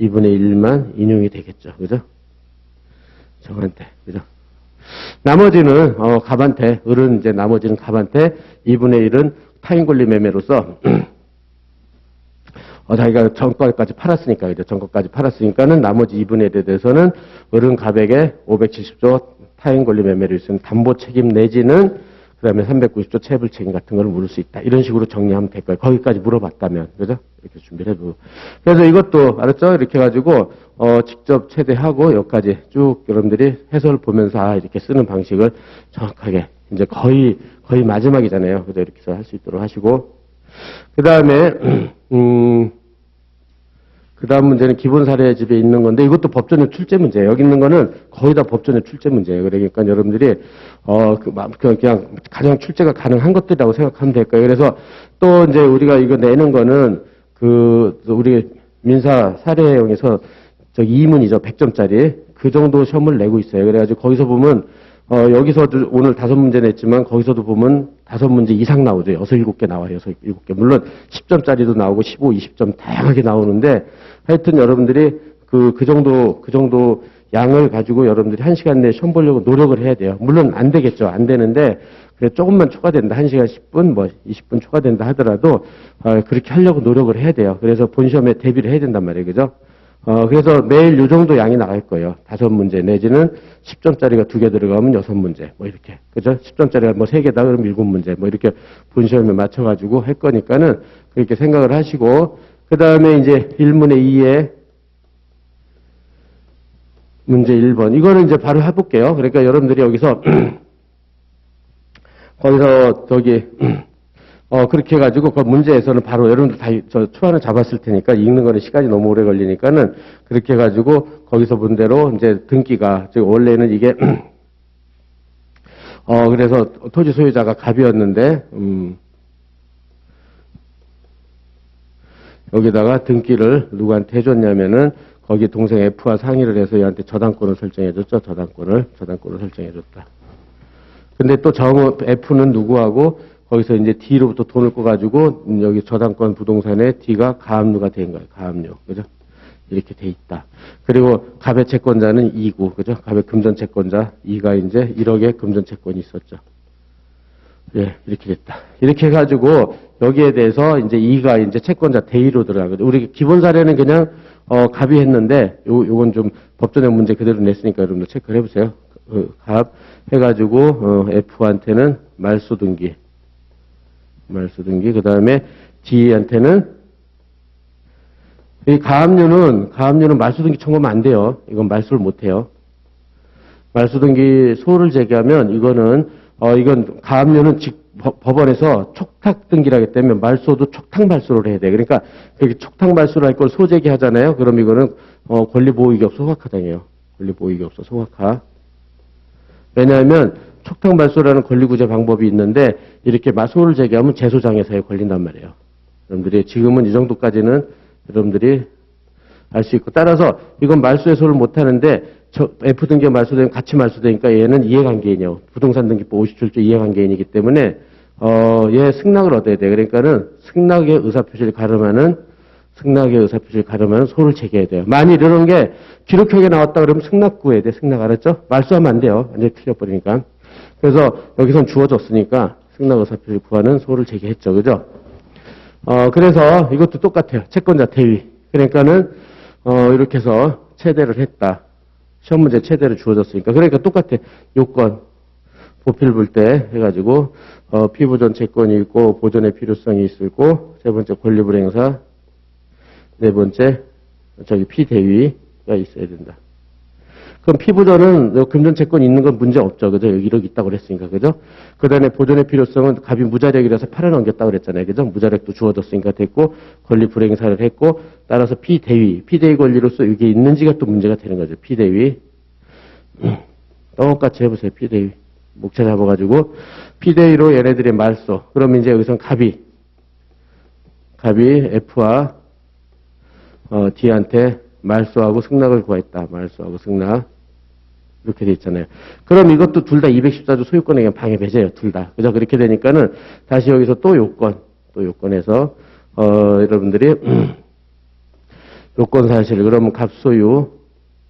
2분의 1만 인용이 되겠죠. 그죠? 정한테, 그죠? 나머지는, 갑한테, 을은 이제 나머지는 갑한테, 2분의 1은 타인 권리 매매로서, 자기가 전과까지 팔았으니까, 그죠? 전과까지 팔았으니까는 나머지 2분의 1에 대해서는 을은 갑에게 570조 타인 권리 매매를 있으면 담보 책임 내지는 그 다음에 390조 체불 책임 같은 걸 물을 수 있다. 이런 식으로 정리하면 될 거예요. 거기까지 물어봤다면. 그죠? 이렇게 준비를 해두고. 그래서 이것도, 알았죠? 이렇게 해가지고, 직접 최대하고 여기까지 쭉 여러분들이 해설을 보면서 이렇게 쓰는 방식을 정확하게, 이제 거의 마지막이잖아요. 그죠? 이렇게 해서 할 수 있도록 하시고. 그 다음에, 그 다음 문제는 기본 사례집에 있는 건데, 이것도 법전의 출제 문제예요. 여기 있는 거는 거의 다 법전의 출제 문제예요. 그러니까 여러분들이, 그냥 가장 출제가 가능한 것들이라고 생각하면 될 거예요. 그래서 또 이제 우리가 이거 내는 거는, 우리 민사 사례형에서 저기 2문이죠. 100점짜리. 그 정도 시험을 내고 있어요. 그래가지고 거기서 보면, 여기서도 오늘 5문제 냈지만 거기서도 보면 5문제 이상 나오죠. 6, 7개 나와요. 6, 7개. 물론 10점짜리도 나오고 15, 20점 다양하게 나오는데 하여튼 여러분들이 그 정도 양을 가지고 여러분들이 1시간 내에 시험 보려고 노력을 해야 돼요. 물론 안 되겠죠. 안 되는데 그래 조금만 초과된다. 1시간 10분, 20분 초과된다 하더라도 그렇게 하려고 노력을 해야 돼요. 그래서 본 시험에 대비를 해야 된단 말이에요. 그죠? 그래서 매일 요 정도 양이 나갈 거예요. 5문제 내지는 10점짜리가 2개 들어가면 6문제. 뭐 이렇게. 그죠? 10점짜리가 뭐 3개다 그러면 7문제. 뭐 이렇게 본 시험에 맞춰가지고 할 거니까는 그렇게 생각을 하시고, 그 다음에 이제 1문의 2에 문제 1번. 이거는 이제 바로 해볼게요. 그러니까 여러분들이 여기서, 거기서 그렇게 해가지고, 그 문제에서는 바로 여러분들 다, 초안을 잡았을 테니까, 읽는 거는 시간이 너무 오래 걸리니까는, 그렇게 해가지고, 거기서 본 대로, 이제 등기가, 즉, 원래는 이게, 그래서 토지 소유자가 갑이었는데, 여기다가 등기를 누구한테 해줬냐면은, 거기 동생 F와 상의를 해서 얘한테 저당권을 설정해줬죠. 저당권을 설정해줬다. 근데 또 F는 누구하고, 거기서 이제 D로부터 돈을 꺼가지고, 여기 저당권 부동산에 D가 가압류가 된 거예요. 가압류. 그죠? 이렇게 돼 있다. 그리고 갑의 채권자는 2구. 그죠? 갑의 금전 채권자 2가 이제 1억의 금전 채권이 있었죠. 예, 이렇게 됐다. 이렇게 해가지고, 여기에 대해서 이제 2가 이제 채권자 대의로 들어가거든요. 우리 기본 사례는 그냥, 갑이 했는데, 요건 좀 법전의 문제 그대로 냈으니까 여러분들 체크를 해보세요. 갑 해가지고, F한테는 말소 등기, 그 다음에 D한테는, 이 가압류는 말소 등기 청구하면 안 돼요. 이건 말소를 못 해요. 말소 등기 소를 제기하면 이건 가압류는 법원에서 촉탁 등기를 하기 때문에 말소도 촉탁 말소를 해야 돼. 그러니까 그렇게 촉탁 말소를 할 걸 소제기 하잖아요. 그럼 이거는 권리보호이익 소각하당해요. 권리보호이익 소각하. 왜냐하면 촉탁 말소라는 권리구제 방법이 있는데 이렇게 소를 제기하면 재소장에서에 걸린단 말이에요. 여러분들이 지금은 이 정도까지는 여러분들이 알 수 있고, 따라서 이건 말소 해소를 못 하는데 F 등기가 말소되면 같이 말소되니까 얘는 이해관계인이요. 부동산 등기법 57조 이해관계인이기 때문에 얘 승낙을 얻어야 돼. 그러니까는 승낙의 의사표시를 가름하는 소를 제기해야 돼요. 만일 이런 게 기록형에 나왔다 그러면 승낙 구해야 돼. 승낙 알았죠? 말소하면 안 돼요. 완전히 틀려버리니까. 그래서 여기선 주어졌으니까 승낙 의사표시를 구하는 소를 제기했죠. 그죠? 그래서 이것도 똑같아요. 채권자 대위. 그러니까는 이렇게 해서 체대를 했다. 시험 문제 체대를 주어졌으니까. 그러니까 똑같아. 요건 보필 볼 때 해가지고 피보전 채권이 있고 보전의 필요성이 있고 세 번째 권리불행사, 네 번째 피대위가 있어야 된다. 그럼 피보전은 금전 채권이 있는 건 문제 없죠. 그죠? 여기 1억 있다고 그랬으니까. 그죠? 그 다음에 보전의 필요성은 갑이 무자력이라서 팔아넘겼다고 그랬잖아요. 그죠? 무자력도 주어졌으니까 됐고, 권리 불행사를 했고, 따라서 피대위 권리로서 이게 있는지가 또 문제가 되는 거죠. 피대위. 똑같이 해보세요. 피대위. 목차 잡아가지고, 피대위로 얘네들의 말소. 그럼 이제 여기선 갑이 F와 D한테 말소하고 승낙을 구했다. 말소하고 승낙. 이렇게 돼 있잖아요. 그럼 이것도 둘 다 214조 소유권에 의한 방해 배제예요. 둘 다. 그죠? 그렇게 되니까는 다시 여기서 또 요건에서 여러분들이 요건 사실 그러면 갑소유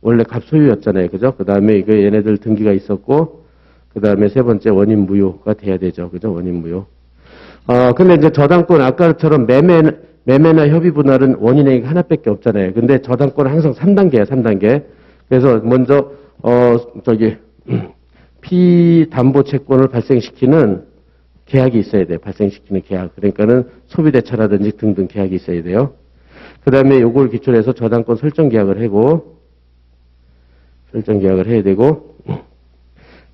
원래 갑소유였잖아요. 그죠? 그다음에 이거 얘네들 등기가 있었고 그다음에 세 번째 원인 무효가 돼야 되죠. 그죠? 원인 무효. 근데 이제 저당권 아까처럼 매매나 협의 분할은 원인행위 하나밖에 없잖아요. 근데 저당권은 항상 3단계예요. 3단계. 그래서 먼저 피담보 채권을 발생시키는 계약이 있어야 돼요. 발생시키는 계약. 그러니까는 소비대차라든지 등등 계약이 있어야 돼요. 그 다음에 요걸 기초로 해서 저당권 설정 계약을 하고, 해야 되고,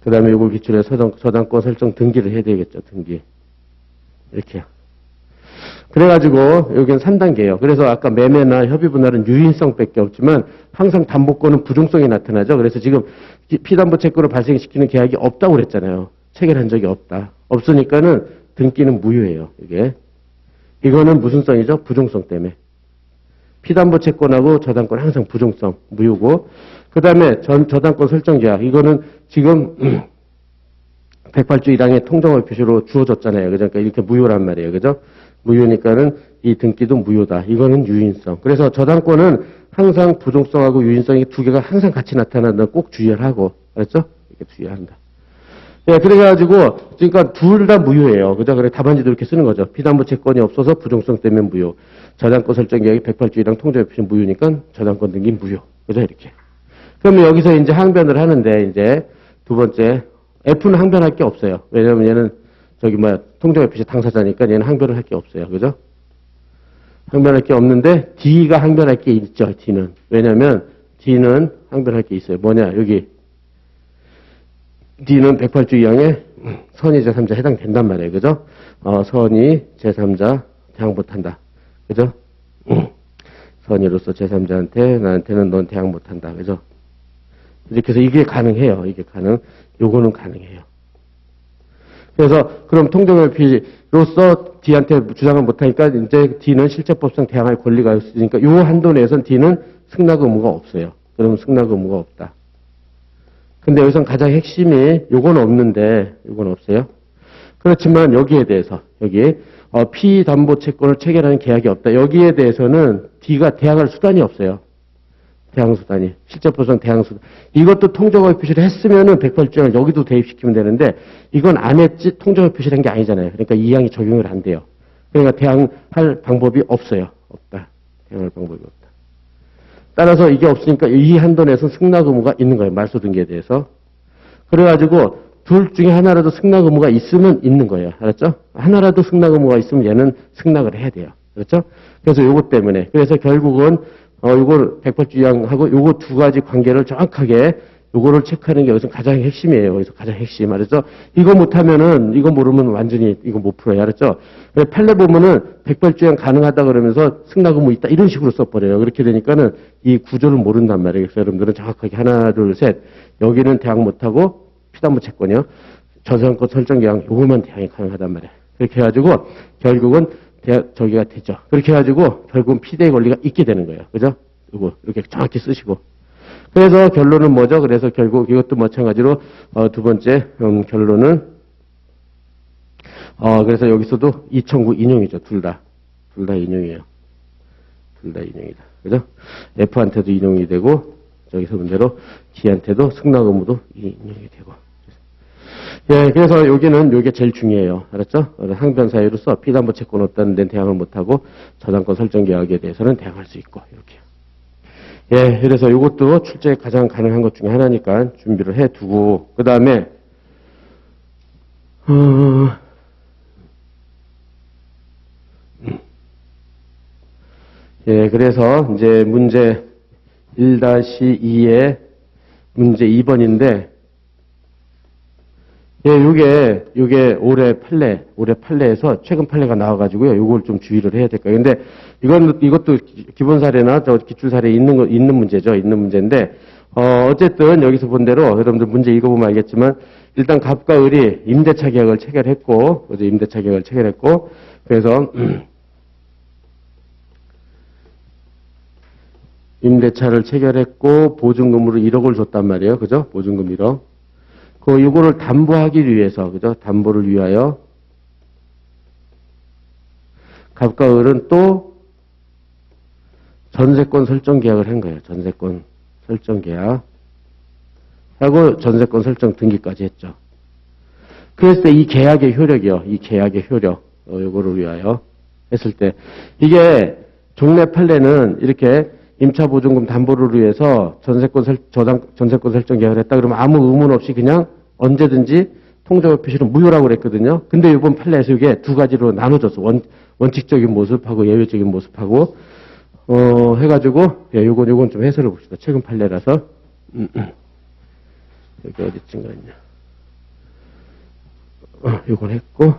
그 다음에 요걸 기초로 해서 저당권 설정 등기를 해야 되겠죠. 등기. 이렇게요. 그래가지고 여기는 3단계예요. 그래서 아까 매매나 협의 분할은 유인성밖에 없지만 항상 담보권은 부종성이 나타나죠. 그래서 지금 피담보 채권을 발생시키는 계약이 없다고 그랬잖아요. 체결한 적이 없다. 없으니까는 등기는 무효예요. 이거는 무슨 성이죠? 부종성 때문에. 피담보 채권하고 저당권 항상 부종성 무효고 그 다음에 저당권 설정 계약 이거는 지금 108조 1항의 통정의 표시로 주어졌잖아요. 그러니까 이렇게 무효란 말이에요. 그죠? 무효니까는 이 등기도 무효다. 이거는 유인성. 그래서 저당권은 항상 부종성하고 유인성이 두 개가 항상 같이 나타난다. 꼭 주의를 하고. 알았죠? 이렇게 주의한다. 예, 그래가지고, 그러니까 둘 다 무효예요. 그죠? 그래, 답안지도 이렇게 쓰는 거죠. 피담보 채권이 없어서 부종성 때문에 무효. 저당권 설정 계약이 108조 1항 통정의 표시 무효니까 저당권 등기 무효. 그죠? 이렇게. 그러면 여기서 이제 항변을 하는데, 이제 두 번째, F는 항변할 게 없어요. 왜냐면 얘는 통정의 표시 당사자니까 얘는 항변을 할 게 없어요. 그죠? 항변할 게 없는데 D가 항변할 게 있죠. D는. 왜냐면 D는 항변할 게 있어요. 뭐냐? 여기 D는 108조 2항에 선의 제3자 해당된단 말이에요. 그죠? 선의 제3자 대항 못한다. 그죠? 선의로서 제3자한테 나한테는 넌 대항 못한다. 그죠? 이렇게 해서 이게 가능해요. 이게 요거는 가능해요. 그래서 그럼 통정회피로서 D한테 주장을 못하니까 이제 D는 실체법상 대항할 권리가 있으니까 요 한도 내에서는 D는 승낙 의무가 없어요. 그러면 승낙 의무가 없다. 근데 여기선 가장 핵심이 요건 없는데 요건 없어요. 그렇지만 여기에 대해서 여기 피담보 채권을 체결하는 계약이 없다. 여기에 대해서는 D가 대항할 수단이 없어요. 대항수단이. 실제법상 대항수단. 이것도 통정의 표시를 했으면은 108조를 여기도 대입시키면 되는데, 이건 안 했지, 통정의 표시를 한 게 아니잖아요. 그러니까 이 항이 적용을 안 돼요. 그러니까 대항할 방법이 없어요. 없다. 대항할 방법이 없다. 따라서 이게 없으니까 이 한도 내에서 승낙 의무가 있는 거예요. 말소 등기에 대해서. 그래가지고, 둘 중에 하나라도 승낙 의무가 있으면 있는 거예요. 알았죠? 하나라도 승낙 의무가 있으면 얘는 승낙을 해야 돼요. 그렇죠? 그래서 요것 때문에. 그래서 결국은 요걸 108조 2항하고 요거 두 가지 관계를 정확하게 요거를 체크하는 게 여기서 가장 핵심이에요. 여기서 가장 핵심. 알았죠? 이거 못하면은, 이거 모르면 완전히 이거 못 풀어요. 알았죠? 판례 보면은 108조 2항 가능하다 그러면서 승낙 의무 있다. 이런 식으로 써버려요. 그렇게 되니까는 이 구조를 모른단 말이에요. 그래서 여러분들은 정확하게 하나, 둘, 셋. 여기는 대항 못하고 피담보 채권이요. 저당권 설정 계약 요거만 대항이 가능하단 말이에요. 그렇게 해가지고 결국은 저기가 되죠. 그렇게 해가지고 결국은 피대의 권리가 있게 되는 거예요. 그죠? 이거 이렇게 정확히 쓰시고. 그래서 결론은 뭐죠? 그래서 결국 이것도 마찬가지로 두 번째 결론은 그래서 여기서도 이청구 인용이죠. 둘 다 인용이에요. 둘 다 인용이다. 그죠? F한테도 인용이 되고 저기서 문제로 D한테도 승낙 의무도 인용이 되고. 예, 그래서 여기는 요게 제일 중요해요. 알았죠? 항변 사유로서 피담보 채권 없다는 데는 대항을 못하고 저당권 설정 계약에 대해서는 대항할 수 있고 이렇게. 예, 그래서 요것도 출제에 가장 가능한 것 중에 하나니까 준비를 해두고 그 다음에 예, 그래서 이제 문제 1-2의 문제 2번인데 예, 요게 올해 판례에서 최근 판례가 나와가지고요. 요걸 좀 주의를 해야 될 거예요. 근데 이것도 기본 사례나 기출 사례에 있는 문제죠. 있는 문제인데, 어쨌든 여기서 본 대로 여러분들 문제 읽어보면 알겠지만, 일단 갑과 을이 임대차 계약을 체결했고, 그래서, 임대차를 체결했고 보증금으로 1억을 줬단 말이에요. 그죠? 보증금 1억. 이거를 담보하기 위해서, 그죠? 담보를 위하여 갑과 을은 또 전세권 설정 계약을 한 거예요. 전세권 설정 계약. 하고 전세권 설정 등기까지 했죠. 그랬을 때 이 계약의 효력이요. 이 계약의 효력. 요거를 위하여 했을 때. 이게 종래 판례는 이렇게 임차보증금 담보를 위해서 전세권 설정 계약을 했다 그러면 아무 의문 없이 그냥 언제든지 통정의 표시는 무효라고 그랬거든요. 근데 이번 판례에서 이게 두 가지로 나눠졌어. 원칙적인 모습하고 예외적인 모습하고, 해가지고, 예, 요건 좀 해설해 봅시다. 최근 판례라서. 여기 어디쯤가 있냐. 요건 했고,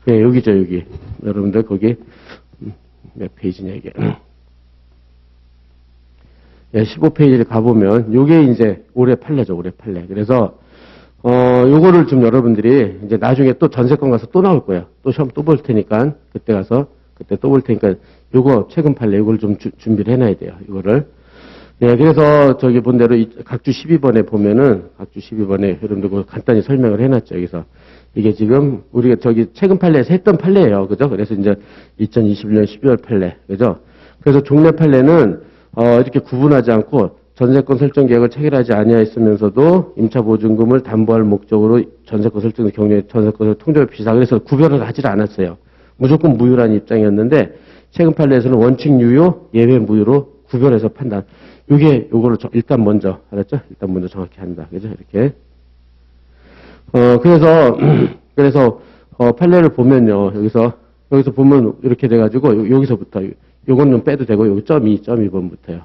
예, 여기죠, 여기. 여러분들 거기, 몇 페이지냐, 이게. 예, 15페이지를 가보면, 요게 이제 올해 판례죠, 올해 판례. 그래서, 요거를 좀 여러분들이 이제 나중에 또 전세권 가서 또 나올 거예요. 또 시험 또 볼 테니까, 그때 또 볼 테니까, 요거 최근 판례, 요걸 좀 준비를 해놔야 돼요, 이거를. 예, 그래서 저기 본 대로 각주 12번에 보면은, 각주 12번에 여러분들 그거 간단히 설명을 해놨죠, 여기서. 이게 지금 우리가 저기 최근 판례에서 했던 판례예요. 그죠? 그래서 이제 2021년 12월 판례. 그죠? 그래서 종래 판례는 이렇게 구분하지 않고 전세권 설정 계약을 체결하지 아니하였으면서도 임차 보증금을 담보할 목적으로 전세권 설정의 경우에 전세권을 통정해 비사. 그래서 구별을 하지 않았어요. 무조건 무효라는 입장이었는데 최근 판례에서는 원칙 유효, 예외 무효로 구별해서 판단. 요거를 일단 먼저 알았죠? 일단 먼저 정확히 한다. 그죠? 이렇게. 그래서 판례를 보면요. 여기서 보면 이렇게 돼가지고, 여기서부터, 요거는 빼도 되고, 여기 .2번부터요.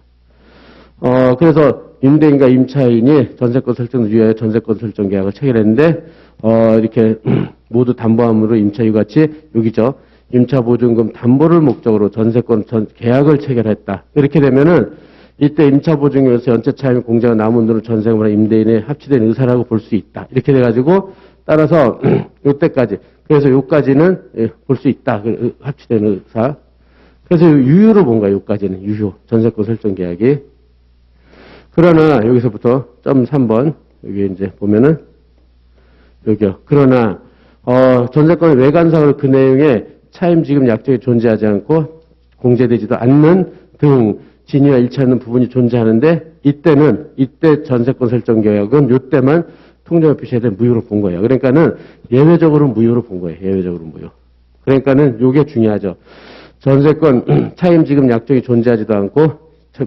그래서 임대인과 임차인이 전세권 설정을 위하여 전세권 설정 계약을 체결했는데, 이렇게 모두 담보함으로 임차유 같이, 여기죠. 임차보증금 담보를 목적으로 전세권 계약을 체결했다. 이렇게 되면은, 이때 임차보증금에서 연체차임 공제가 남은 돈을 전세금이나 임대인의 합치된 의사라고 볼 수 있다. 이렇게 돼가지고 따라서 요때까지 그래서 요까지는 볼 수 있다. 합치된 의사. 그래서 유효로 본 거야. 요까지는 유효 전세권 설정 계약이. 그러나 여기서부터 .3번 여기 이제 보면은 여기요. 그러나 전세권의 외관상으로 그 내용에 차임지급 약정이 존재하지 않고 공제되지도 않는 등 진위와 일치하는 부분이 존재하는데 이때 전세권 설정 계약은 요때만 통정에 표시해야 될 무효로 본 거예요. 그러니까는 예외적으로 무효로 본 거예요. 예외적으로 무효. 그러니까는 요게 중요하죠. 전세권 차임지급 약정이 존재하지도 않고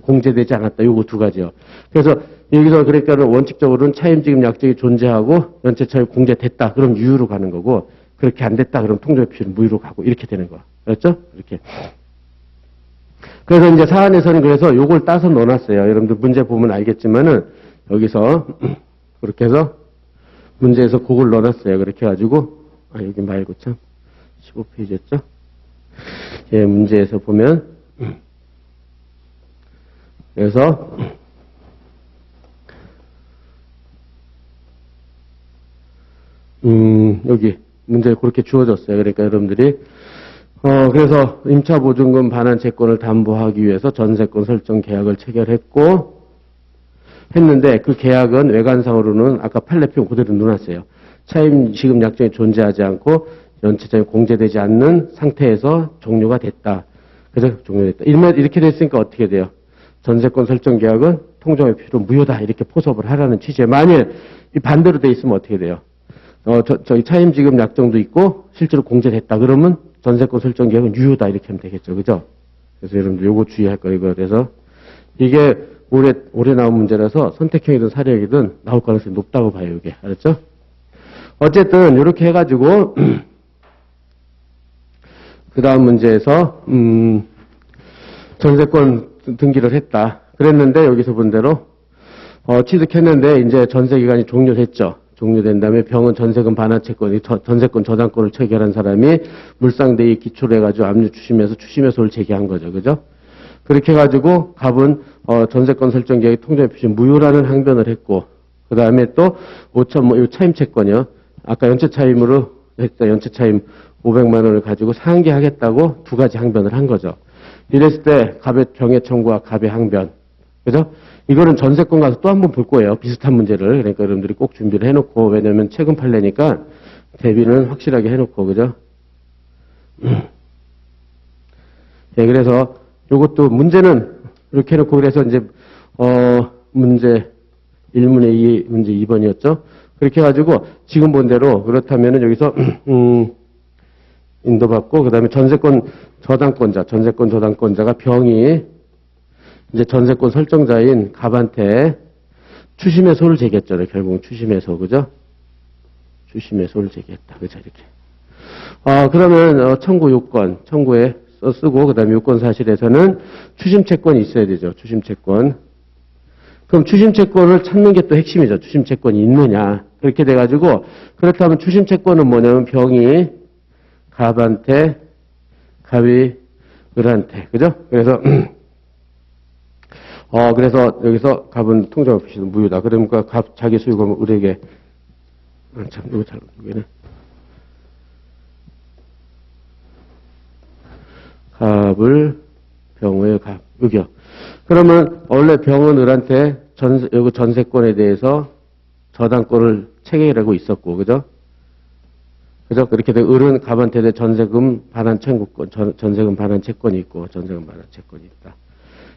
공제되지 않았다. 요거 두 가지요. 그래서 여기서 그러니까는 원칙적으로는 차임지급 약정이 존재하고 연체차임 공제됐다. 그럼 유효로 가는 거고 그렇게 안 됐다. 그럼 통정에 표시는 무효로 가고 이렇게 되는 거. 그렇죠? 이렇게. 그래서 이제 사안에서는 그래서 요걸 따서 넣어놨어요. 여러분들 문제 보면 알겠지만은 여기서 그렇게 해서 문제에서 그걸 넣어놨어요. 그렇게 해가지고 여기 말고 참 15페이지였죠. 예, 문제에서 보면 그래서 여기 문제 그렇게 주어졌어요. 그러니까 여러분들이 그래서 임차보증금 반환 채권을 담보하기 위해서 전세권 설정 계약을 체결했고, 했는데 그 계약은 외관상으로는 아까 판례표 그대로 넣어놨어요. 차임지급 약정이 존재하지 않고 연체차임이 공제되지 않는 상태에서 종료가 됐다. 그래서 종료됐다. 이렇게 됐으니까 어떻게 돼요? 전세권 설정 계약은 통정의 필요 무효다. 이렇게 포섭을 하라는 취지에 만일 이 반대로 돼 있으면 어떻게 돼요? 저희 차임지급 약정도 있고 실제로 공제됐다. 그러면 전세권 설정 계약은 유효다. 이렇게 하면 되겠죠. 그죠? 그래서 여러분들 요거 주의할 거예요. 그래서 이게 올해 나온 문제라서 선택형이든 사례형이든 나올 가능성이 높다고 봐요. 이게. 알았죠? 어쨌든 이렇게 해가지고 그 다음 문제에서 전세권 등기를 했다. 그랬는데 여기서 본 대로 취득했는데 이제 전세기간이 종료됐죠. 종료된 다음에 병은 전세금 반환채권, 전세권 저당권을 체결한 사람이 물상대에 기초로 해가지고 압류 추심해서를 제기한 거죠. 그죠? 그렇게 해가지고 갑은 전세권 설정 계약의 통정의 표시 무효라는 항변을 했고, 그 다음에 또 5천, 차임채권이요. 아까 연체차임으로 했다. 연체차임 500만 원을 가지고 상기하겠다고 두 가지 항변을 한 거죠. 이랬을 때 갑의 병의 청구와 갑의 항변. 그죠? 이거는 전세권 가서 또 한 번 볼 거예요. 비슷한 문제를. 그러니까 여러분들이 꼭 준비를 해놓고, 왜냐면 최근 판례니까 대비는 확실하게 해놓고, 그죠? 네, 그래서 요것도 문제는 이렇게 해놓고, 그래서 이제, 문제 1문의 2, 문제 2번이었죠? 그렇게 해가지고 지금 본 대로 그렇다면은 여기서, 인도받고, 그 다음에 전세권 저당권자가 병이 이제 전세권 설정자인 갑한테 추심의 소를 제기했잖아요. 결국은 추심의 소, 그죠? 추심의 소를 제기했다. 그죠? 이렇게. 그러면, 청구 요건, 청구에 쓰고, 그 다음에 요건 사실에서는 추심채권이 있어야 되죠. 추심채권. 그럼 추심채권을 찾는 게 또 핵심이죠. 추심채권이 있느냐. 그렇게 돼가지고, 그렇다면 추심채권은 뭐냐면 병이 갑한테, 갑이 을한테. 그죠? 그래서, 그래서 여기서 갑은 통장 표시는 무효다. 그러니까 갑 자기 소유권 을에게, 참, 이거 잘, 이거네. 갑을 병의 갑, 의겨. 그러면 원래 병은 을한테 여기 전세권에 대해서 저당권을 체결하고 있었고, 그죠? 그죠? 그렇게 돼 을은 갑한테 전세금 반환 청구권, 전세금 반환 채권이 있고, 전세금 반환 채권이 있다.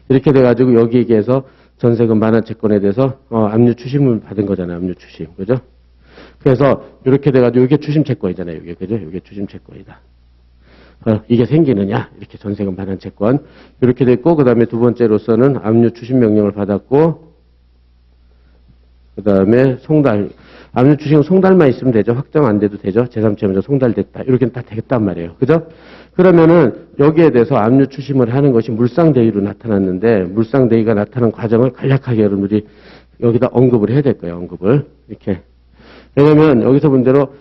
이렇게 돼가지고 여기에서 전세금 반환 채권에 대해서 압류 추심을 받은 거잖아요. 압류 추심, 그죠? 그래서 이렇게 돼가지고 이게 추심 채권이잖아요. 이게 그죠? 이게 추심 채권이다. 이게 생기느냐? 이렇게 전세금 반환 채권 이렇게 됐고, 그 다음에 두 번째로서는 압류 추심 명령을 받았고, 그 다음에 송달. 압류 추심은 송달만 있으면 되죠. 확정 안 돼도 되죠. 제3채무자 송달됐다. 이렇게 다 되겠단 말이에요. 그죠? 그러면은 여기에 대해서 압류 추심을 하는 것이 물상대위로 나타났는데, 물상대위가 나타난 과정을 간략하게 여러분들이 여기다 언급을 해야 될 거예요. 언급을. 이렇게. 왜냐면 여기서 문제로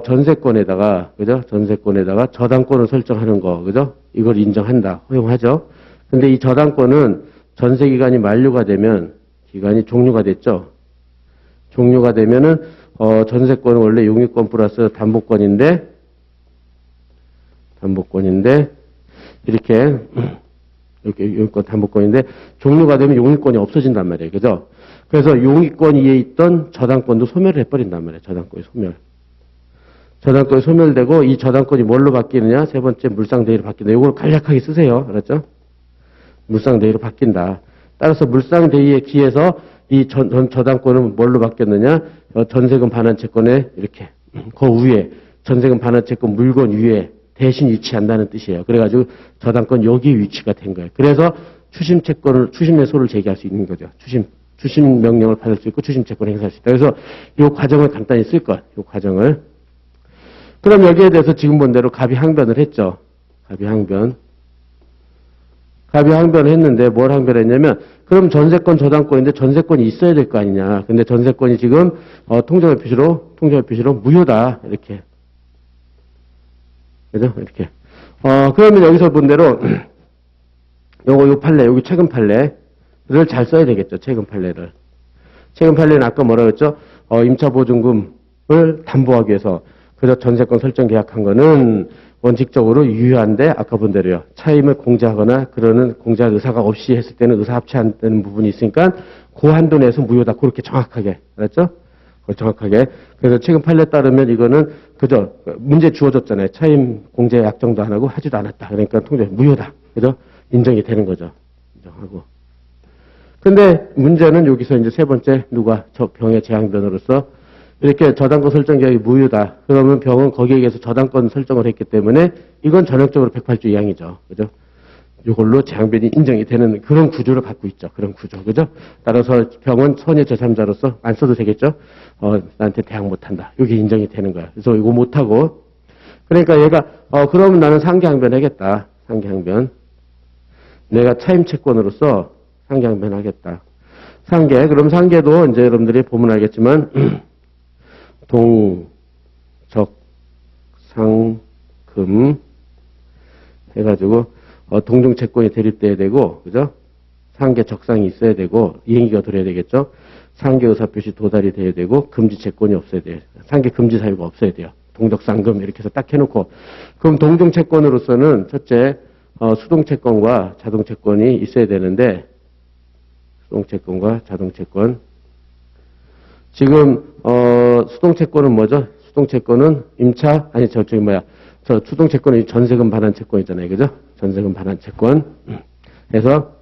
전세권에다가, 그죠? 전세권에다가 저당권을 설정하는 거, 그죠? 이걸 인정한다. 허용하죠? 근데 이 저당권은 전세기간이 만료가 되면, 기간이 종료가 됐죠? 종료가 되면은, 전세권은 원래 용익권 플러스 담보권인데, 이렇게 용익권 담보권인데, 종료가 되면 용익권이 없어진단 말이에요. 그죠? 그래서 용익권 위에 있던 저당권도 소멸을 해버린단 말이에요. 저당권이 소멸. 저당권이 소멸되고, 이 저당권이 뭘로 바뀌느냐? 세 번째 물상대위로 바뀐다. 이걸 간략하게 쓰세요. 알았죠? 물상대위로 바뀐다. 따라서 물상대위에 기해서 이 저당권은 뭘로 바뀌었느냐? 전세금 반환채권에 이렇게, 그 위에, 전세금 반환채권 물건 위에 대신 위치한다는 뜻이에요. 그래가지고 저당권 여기 위치가 된 거예요. 그래서 추심채권을, 추심의 소를 제기할 수 있는 거죠. 추심 명령을 받을 수 있고 추심채권을 행사할 수 있다. 그래서 이 과정을 간단히 쓸 것, 이 과정을. 그럼 여기에 대해서 지금 본 대로 갑이 항변을 했죠. 갑이 항변을 했는데 뭘 항변했냐면, 그럼 전세권 저당권인데 전세권이 있어야 될 거 아니냐. 근데 전세권이 지금 통정의 표시로 무효다. 이렇게. 그죠? 이렇게. 그러면 여기서 본 대로 요 판례, 여기 최근 판례를 잘 써야 되겠죠. 최근 판례를. 최근 판례는 아까 뭐라고 했죠? 임차보증금을 담보하기 위해서 그저 전세권 설정 계약한 거는 원칙적으로 유효한데, 아까 본 대로요. 차임을 공제하거나 그러는 공제할 의사가 없이 했을 때는 의사 합치한다는 부분이 있으니까 그 한도 내에서 무효다. 그렇게 정확하게. 알았죠? 정확하게. 그래서 최근 판례에 따르면 이거는 그저 문제 주어졌잖아요. 차임 공제 약정도 안 하고 하지도 않았다. 그러니까 통제 무효다. 그죠? 인정이 되는 거죠. 인정하고. 근데 문제는 여기서 이제 세 번째 저 병의 재항변으로서 이렇게 저당권 설정 계약이 무효다. 그러면 병은 거기에 의해서 저당권 설정을 했기 때문에 이건 전형적으로 108조 이항이죠. 그죠? 이걸로 재항변이 인정이 되는 그런 구조를 갖고 있죠. 그런 구조. 그죠? 따라서 병은 선의 제3자로서 안 써도 되겠죠? 나한테 대항 못한다. 이게 인정이 되는 거야. 그래서 이거 못하고. 그러니까 얘가, 그러면 나는 상계항변 하겠다. 상계항변. 내가 차임채권으로서 상계항변 하겠다. 그럼 상계도 이제 여러분들이 보면 알겠지만, 동적상금 해가지고 동종채권이 대립돼야 되고, 그죠? 상계 적상이 있어야 되고 이행기가 들어야 되겠죠. 상계 의사표시 도달이 돼야 되고 금지채권이 없어야 돼요. 상계 금지 사유가 없어야 돼요. 동적상금 이렇게 해서 딱 해놓고, 그럼 동종채권으로서는 첫째 수동채권과 자동채권이 있어야 되는데, 수동채권과 자동채권. 지금, 수동채권은 뭐죠? 수동채권은 수동채권은 전세금 반환 채권이잖아요. 그죠? 전세금 반환 채권. 그래서,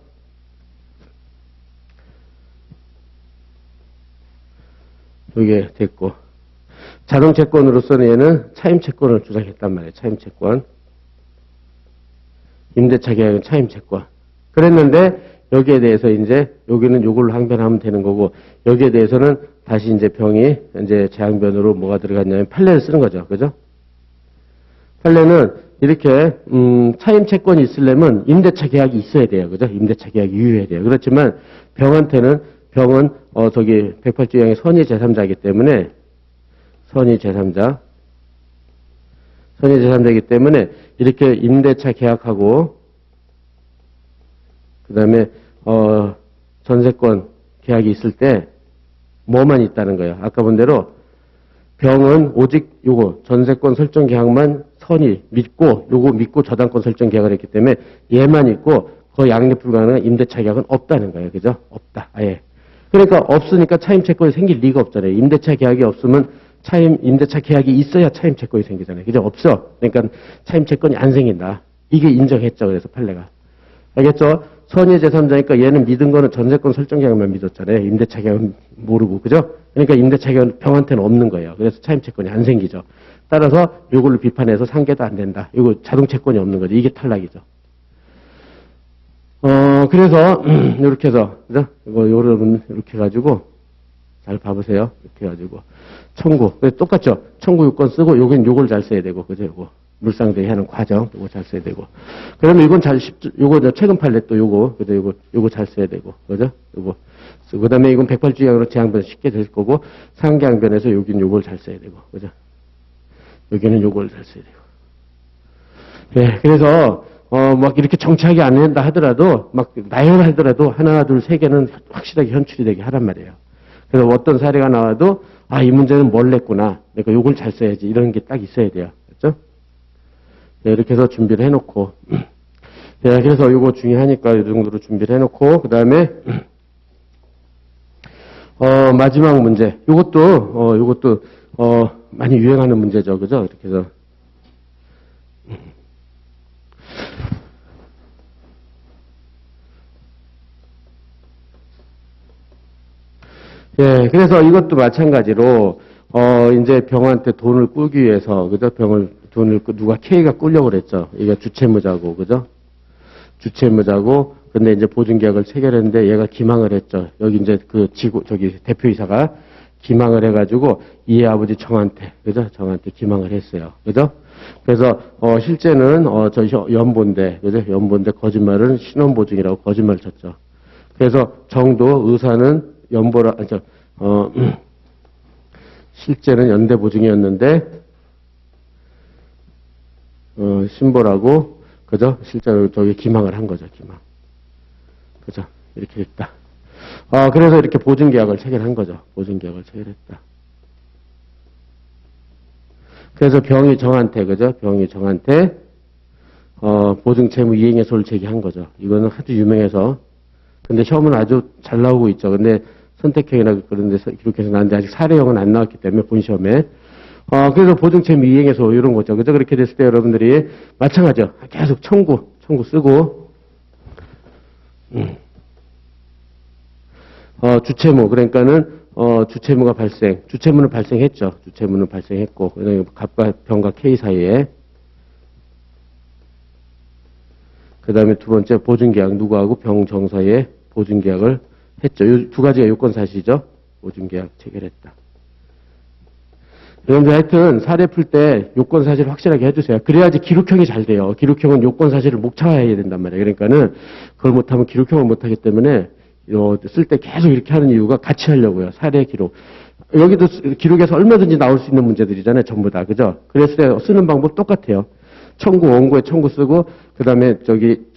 이게 됐고. 자동채권으로서는 얘는 차임채권을 주장했단 말이에요. 차임채권. 임대차 계약은 차임채권. 그랬는데, 여기에 대해서 이제, 여기는 요걸로 항변하면 되는 거고, 여기에 대해서는 다시 이제 병이, 이제 재항변으로 뭐가 들어갔냐면 판례를 쓰는 거죠. 그죠? 판례는 이렇게, 차임채권이 있으려면 임대차 계약이 있어야 돼요. 그죠? 임대차 계약이 유효해야 돼요. 그렇지만, 병은, 108조양의 선의 제3자이기 때문에, 선의 제3자이기 때문에, 이렇게 임대차 계약하고, 그 다음에, 전세권 계약이 있을 때, 뭐만 있다는 거예요. 아까 본 대로, 병은 오직 전세권 설정 계약만 선의 믿고, 믿고 저당권 설정 계약을 했기 때문에, 얘만 있고, 그 양립 불가능한 임대차 계약은 없다는 거예요. 그죠? 없다. 아예. 그러니까 없으니까 차임채권이 생길 리가 없잖아요. 임대차 계약이 없으면 임대차 계약이 있어야 차임채권이 생기잖아요. 그죠? 없어. 그러니까 차임채권이 안 생긴다. 이게 인정했죠. 그래서 판례가. 알겠죠? 선의 제3자니까 얘는 믿은 거는 전세권 설정 계약만 믿었잖아요. 임대차 계약은 모르고. 그죠? 그러니까 임대차 계약은 병한테는 없는 거예요. 그래서 차임채권이 안 생기죠. 따라서 이걸로 비판해서 상계도 안 된다. 이거 자동채권이 없는 거죠. 이게 탈락이죠. 그래서, 이렇게 해서, 그죠? 여러분, 이렇게 해가지고, 잘 봐보세요. 이렇게 해가지고. 청구. 똑같죠? 청구 요건 쓰고, 요걸 잘 써야 되고, 그죠? 요거. 물상대위 하는 과정, 요거 잘 써야 되고. 그러면 이건 요거, 최근 판례 또 요거, 그죠? 요거 잘 써야 되고, 그죠? 요거. 그 다음에 이건 108주양으로 재항변 쉽게 될 거고, 상계항변에서 여긴 요걸 잘 써야 되고, 그죠? 여기는 요걸 잘 써야 되고. 네, 그래서, 막 이렇게 정치하게 안 된다 하더라도, 막 나열하더라도 하나, 둘, 세 개는 확실하게 현출이 되게 하란 말이에요. 그래서 어떤 사례가 나와도, 이 문제는 뭘 냈구나. 그러니까 요걸 잘 써야지. 이런 게 딱 있어야 돼요. 그렇죠? 네, 이렇게 해서 준비를 해놓고. 네, 그래서 요거 중요하니까 이 정도로 준비를 해놓고, 그 다음에, 마지막 문제. 요것도, 많이 유행하는 문제죠. 그죠? 이렇게 해서. 예, 그래서 이것도 마찬가지로, 이제 병한테 돈을 꾸기 위해서, 그죠? 누가 K가 꾸려고 그랬죠. 이게 주채무자고, 그죠? 주채무자고, 근데 이제 보증계약을 체결했는데 얘가 기망을 했죠. 여기 이제 대표이사가 기망을 해가지고, 이의 아버지 정한테, 그죠? 정한테 기망을 했어요. 그죠? 그래서, 실제는, 연본데, 그죠? 연본데 거짓말은 신원보증이라고 거짓말을 쳤죠. 그래서 정도 의사는 실제는 연대보증이었는데, 신보라고, 그죠? 실제로 기망을 한 거죠, 기망. 그죠? 이렇게 했다. 그래서 이렇게 보증계약을 체결한 거죠. 보증계약을 체결했다. 그래서 병이 정한테, 그죠? 병이 정한테, 보증채무 이행해소를 제기한 거죠. 이거는 아주 유명해서. 근데 시험은 아주 잘 나오고 있죠. 근데 선택형이나 그런 데서 기록해서 나왔는데 아직 사례형은 안 나왔기 때문에 본시험에. 그래서 보증채무 이행해소 이런 거죠. 그죠? 그렇게 됐을 때 여러분들이 마찬가지죠. 계속 청구 쓰고, 주채무, 그러니까는, 주채무는 발생했죠. 주채무는 발생했고, 갑과 병과 K 사이에. 그 다음에 두 번째 보증계약, 누구하고 병정 사이에 보증계약을 했죠. 이 두 가지가 요건사실이죠. 보증계약 체결했다. 여러분들 하여튼 사례 풀 때 요건사실을 확실하게 해주세요. 그래야지 기록형이 잘 돼요. 기록형은 요건사실을 목차해야 된단 말이에요. 그러니까는 그걸 못하면 기록형을 못하기 때문에 쓸 때 계속 이렇게 하는 이유가 같이 하려고요. 사례 기록. 여기도 기록에서 얼마든지 나올 수 있는 문제들이잖아요. 전부 다. 그죠? 그랬을 때 쓰는 방법 똑같아요. 청구, 원고에 청구 쓰고, 그 다음에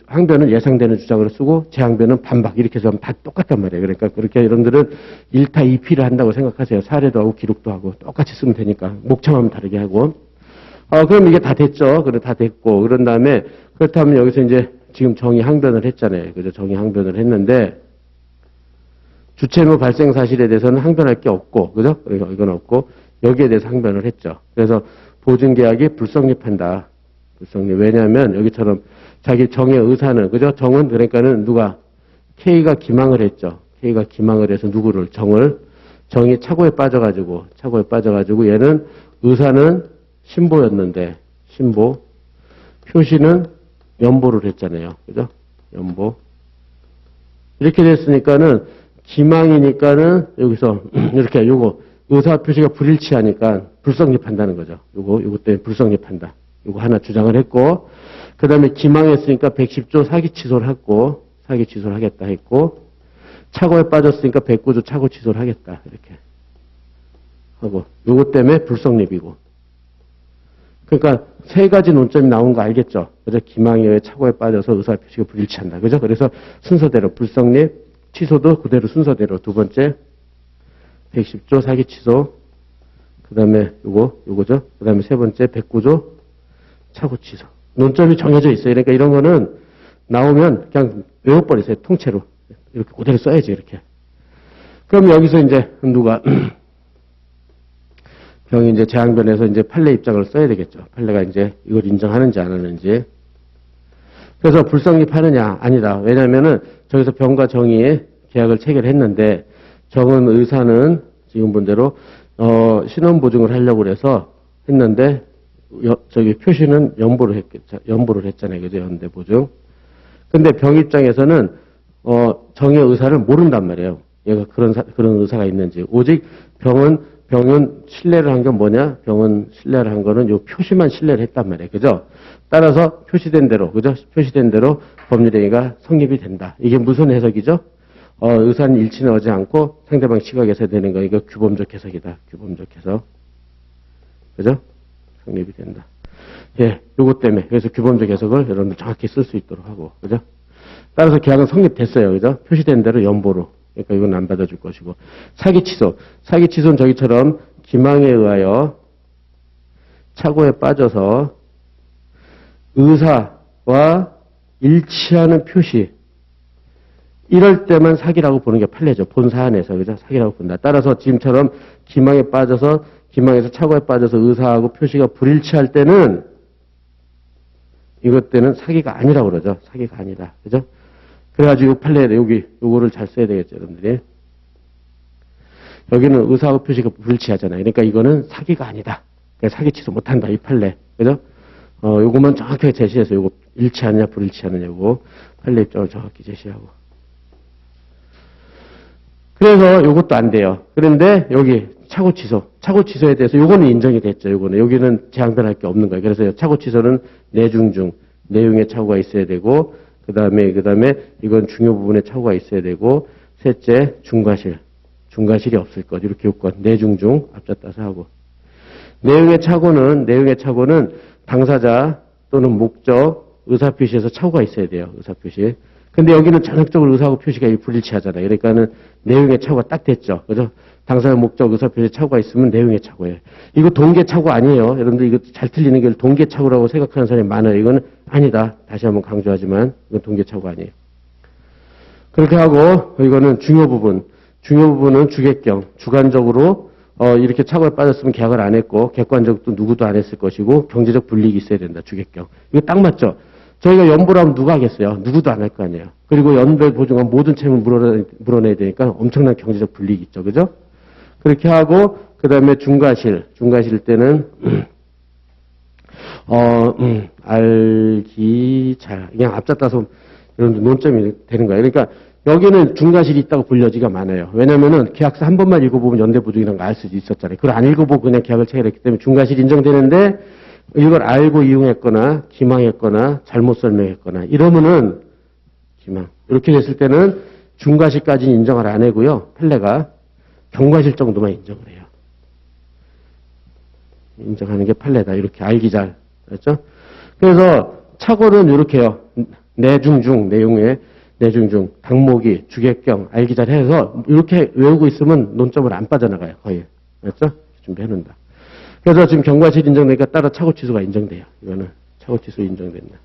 항변은 예상되는 주장으로 쓰고, 재항변은 반박. 이렇게 해서 하면 다 똑같단 말이에요. 그러니까 그렇게 여러분들은 1타 2피를 한다고 생각하세요. 사례도 하고 기록도 하고 똑같이 쓰면 되니까. 목차만 다르게 하고. 그럼 이게 다 됐죠. 그래, 다 됐고. 그런 다음에, 그렇다면 여기서 이제 지금 정의 항변을 했잖아요. 그죠? 정의 항변을 했는데, 주체의무 발생 사실에 대해서는 항변할 게 없고, 그죠? 이건 없고, 여기에 대해서 항변을 했죠. 그래서 보증계약이 불성립한다. 불성립. 왜냐하면 여기처럼 자기 정의 의사는, 그죠? 정은 그러니까는 누가, K가 기망을 했죠. K가 기망을 해서 누구를, 정이 착오에 빠져가지고 얘는 의사는 신보였는데, 신보. 표시는 연보를 했잖아요. 그죠? 연보. 이렇게 됐으니까는, 기망이니까는, 여기서, 이렇게, 요거, 의사 표시가 불일치하니까 불성립한다는 거죠. 요거 때문에 불성립한다. 요거 하나 주장을 했고, 그 다음에 기망했으니까 110조 사기 취소를 했고, 사기 취소를 하겠다 했고, 착오에 빠졌으니까 109조 착오 취소를 하겠다. 이렇게. 하고, 요거 때문에 불성립이고. 그러니까 세 가지 논점이 나온 거 알겠죠? 그죠? 기망에 의해 착오에 빠져서 의사 표시가 불일치한다. 그죠? 그래서 순서대로 불성립, 취소도 그대로 순서대로. 두 번째, 110조 사기 취소. 그 다음에 요거죠? 그 다음에 세 번째, 109조 착오 취소. 논점이 정해져 있어요. 그러니까 이런 거는 나오면 그냥 외워버리세요. 통째로. 이렇게 그대로 써야지, 이렇게. 그럼 여기서 이제 누가, 병이 이제 재항변에서 이제 판례 입장을 써야 되겠죠. 판례가 이제 이걸 인정하는지 안 하는지. 그래서 불성립하느냐? 아니다. 왜냐면은 저기서 병과 정의의 계약을 체결했는데, 정은 의사는 지금 본대로, 신원보증을 하려고 그래서 했는데, 저기 표시는 연보를 했잖아요. 그죠? 연대보증. 근데 병 입장에서는, 정의 의사를 모른단 말이에요. 얘가 그런 의사가 있는지. 오직 병은 신뢰를 한 건 뭐냐? 병은 신뢰를 한 거는 요 표시만 신뢰를 했단 말이에요. 그죠? 따라서 표시된 대로, 그죠? 표시된 대로 법률행위가 성립이 된다. 이게 무슨 해석이죠? 의사는 일치는 하지 않고 상대방 시각에서 되는 거. 이거 규범적 해석이다. 규범적 해석. 그죠? 성립이 된다. 예, 요거 때문에. 그래서 규범적 해석을 여러분들 정확히 쓸 수 있도록 하고. 그죠? 따라서 계약은 성립됐어요. 그죠? 표시된 대로 연보로. 그러니까 이건 안 받아줄 것이고. 사기 취소. 사기 취소는 저기처럼 기망에 의하여 착오에 빠져서 의사와 일치하는 표시. 이럴 때만 사기라고 보는 게 판례죠. 본 사안에서. 그죠? 사기라고 본다. 따라서 지금처럼 기망에서 착오에 빠져서 의사하고 표시가 불일치할 때는 이것 때는 사기가 아니라고 그러죠. 사기가 아니다. 그죠? 그래가지고 판례에 요거를 잘 써야 되겠죠, 여러분들이. 여기는 의사하고 표시가 불일치하잖아요. 그러니까 이거는 사기가 아니다. 그러니까 사기 취소 못한다, 이 판례. 그죠? 요거만 정확하게 제시해서 요거 일치하느냐, 불일치하느냐, 요거 판례 입장을 정확히 제시하고. 그래서 요것도 안 돼요. 그런데 여기 착오 취소에 대해서 요거는 인정이 됐죠. 요거는 여기는 재항변할 게 없는 거예요. 그래서 착오 취소는 내중 중 내용에 착오가 있어야 되고 그다음에 이건 중요 부분에 착오가 있어야 되고 셋째 중과실이 없을 것 이렇게 요건 내중 중 앞자 따서 하고 내용의 착오는 당사자 또는 목적 의사표시에서 착오가 있어야 돼요. 의사표시. 근데 여기는 전형적으로 의사하고 표시가 불일치하잖아요. 그러니까는 내용의 착오가 딱 됐죠. 그죠? 당사자 목적 의사표시에 착오가 있으면 내용의 착오예요. 이거 동계 착오 아니에요. 여러분들 이거 잘 틀리는 게 동계 착오라고 생각하는 사람이 많아요. 이거는 아니다. 다시 한번 강조하지만 이건 동계 착오 아니에요. 그렇게 하고 이거는 중요 부분은 주객경. 주관적으로 이렇게 착오에 빠졌으면 계약을 안 했고 객관적도 누구도 안 했을 것이고 경제적 불이익이 있어야 된다. 주객경. 이거 딱 맞죠? 저희가 연보를 하면 누가 하겠어요? 누구도 안 할 거 아니에요. 그리고 연별 보증한 모든 채무를 물어내야 되니까 엄청난 경제적 불이익이 있죠. 그죠? 그렇게 하고, 그 다음에 중과실 때는, 그냥 앞자 따서 이런 논점이 되는 거예요. 그러니까 여기는 중과실이 있다고 볼 여지가 많아요. 왜냐면은 계약서 한 번만 읽어보면 연대보증이라는 거 알 수도 있었잖아요. 그걸 안 읽어보고 그냥 계약을 체결했기 때문에 중과실이 인정되는데, 이걸 알고 이용했거나 기망했거나 잘못 설명했거나 이러면은 기망 이렇게 됐을 때는 중과실까지는 인정을 안 하고요. 판례가 경과실 정도만 인정을 해요. 인정하는 게 판례다. 이렇게 알기 잘 그렇죠? 그래서 착오는 이렇게요. 내중 당목이 주객경 알기 잘 해서 이렇게 외우고 있으면 논점을 안 빠져나가요. 거의 그렇죠? 준비해 놓는다. 그래서 지금 경과실 인정되니까 따라 착오 취소가 인정돼요. 이거는 착오 취소 인정된다.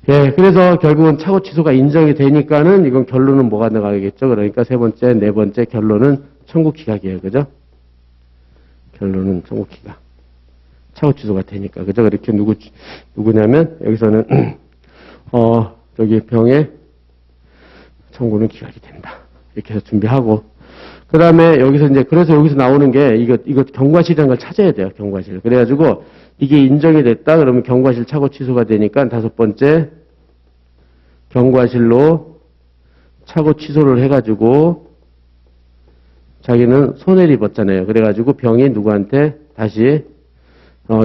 예, 그래서 결국은 착오 취소가 인정이 되니까는 이건 결론은 뭐가 나가겠죠? 그러니까 세 번째, 네 번째 결론은 청구 기각이에요. 그죠? 결론은 청구 기각. 착오 취소가 되니까. 그죠? 이렇게 누구냐면 여기서는 저기 병의 청구는 기각이 된다. 이렇게 해서 준비하고. 그 다음에 여기서 이제, 그래서 여기서 나오는 게, 이거 경과실이라는 걸 찾아야 돼요, 경과실. 그래가지고, 이게 인정이 됐다, 그러면 경과실 착오 취소가 되니까, 다섯 번째, 경과실로 착오 취소를 해가지고, 자기는 손해를 입었잖아요. 그래가지고 병이 누구한테, 다시,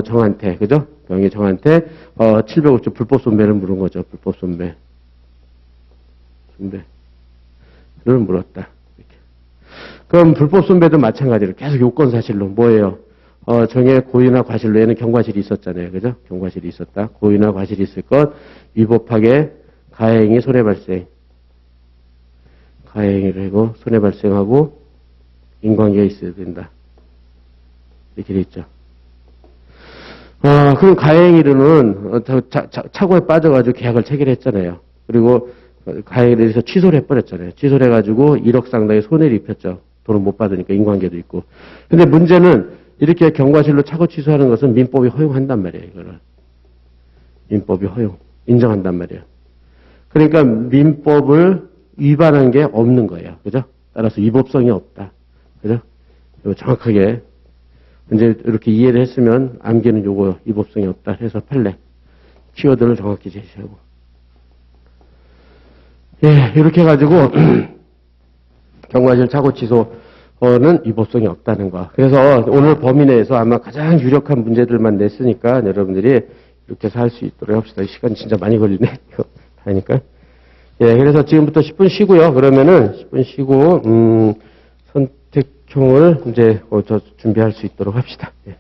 정한테, 그죠? 병이 정한테, 705조 불법 손배를 물은 거죠, 불법 손배. 손배를 물었다. 그럼 불법 손배도 마찬가지로 계속 요건 사실로 뭐예요? 정의 고의나 과실로 얘는 경과실이 있었잖아요. 그죠? 경과실이 있었다. 고의나 과실이 있을 것, 위법하게 가해행위 손해 발생. 가해행위를 하고 손해 발생하고 인관계가 있어야 된다. 이렇게 돼 있죠. 그럼 가해행위로는 착오에 빠져가지고 계약을 체결했잖아요. 그리고 가해를 해서 취소를 해버렸잖아요. 취소를 해가지고 1억 상당의 손해를 입혔죠. 돈을 못 받으니까 인관계도 있고. 근데 문제는 이렇게 경과실로 착오 취소하는 것은 민법이 허용한단 말이에요. 이거를. 민법이 허용. 인정한단 말이에요. 그러니까 민법을 위반한 게 없는 거예요. 그죠? 따라서 위법성이 없다. 그죠? 이거 정확하게 이제 이렇게 이해를 했으면 암기는 요거 위법성이 없다 해서 판례. 키워드를 정확히 제시하고. 예, 이렇게 해가지고, 경과실 착오 취소는 위법성이 없다는 거. 그래서 오늘 범위 내에서 아마 가장 유력한 문제들만 냈으니까 여러분들이 이렇게 해서 할 수 있도록 합시다. 시간 진짜 많이 걸리네. 이거 하니까. 예, 그래서 지금부터 10분 쉬고요. 그러면은 10분 쉬고, 선택형을 이제 준비할 수 있도록 합시다. 예.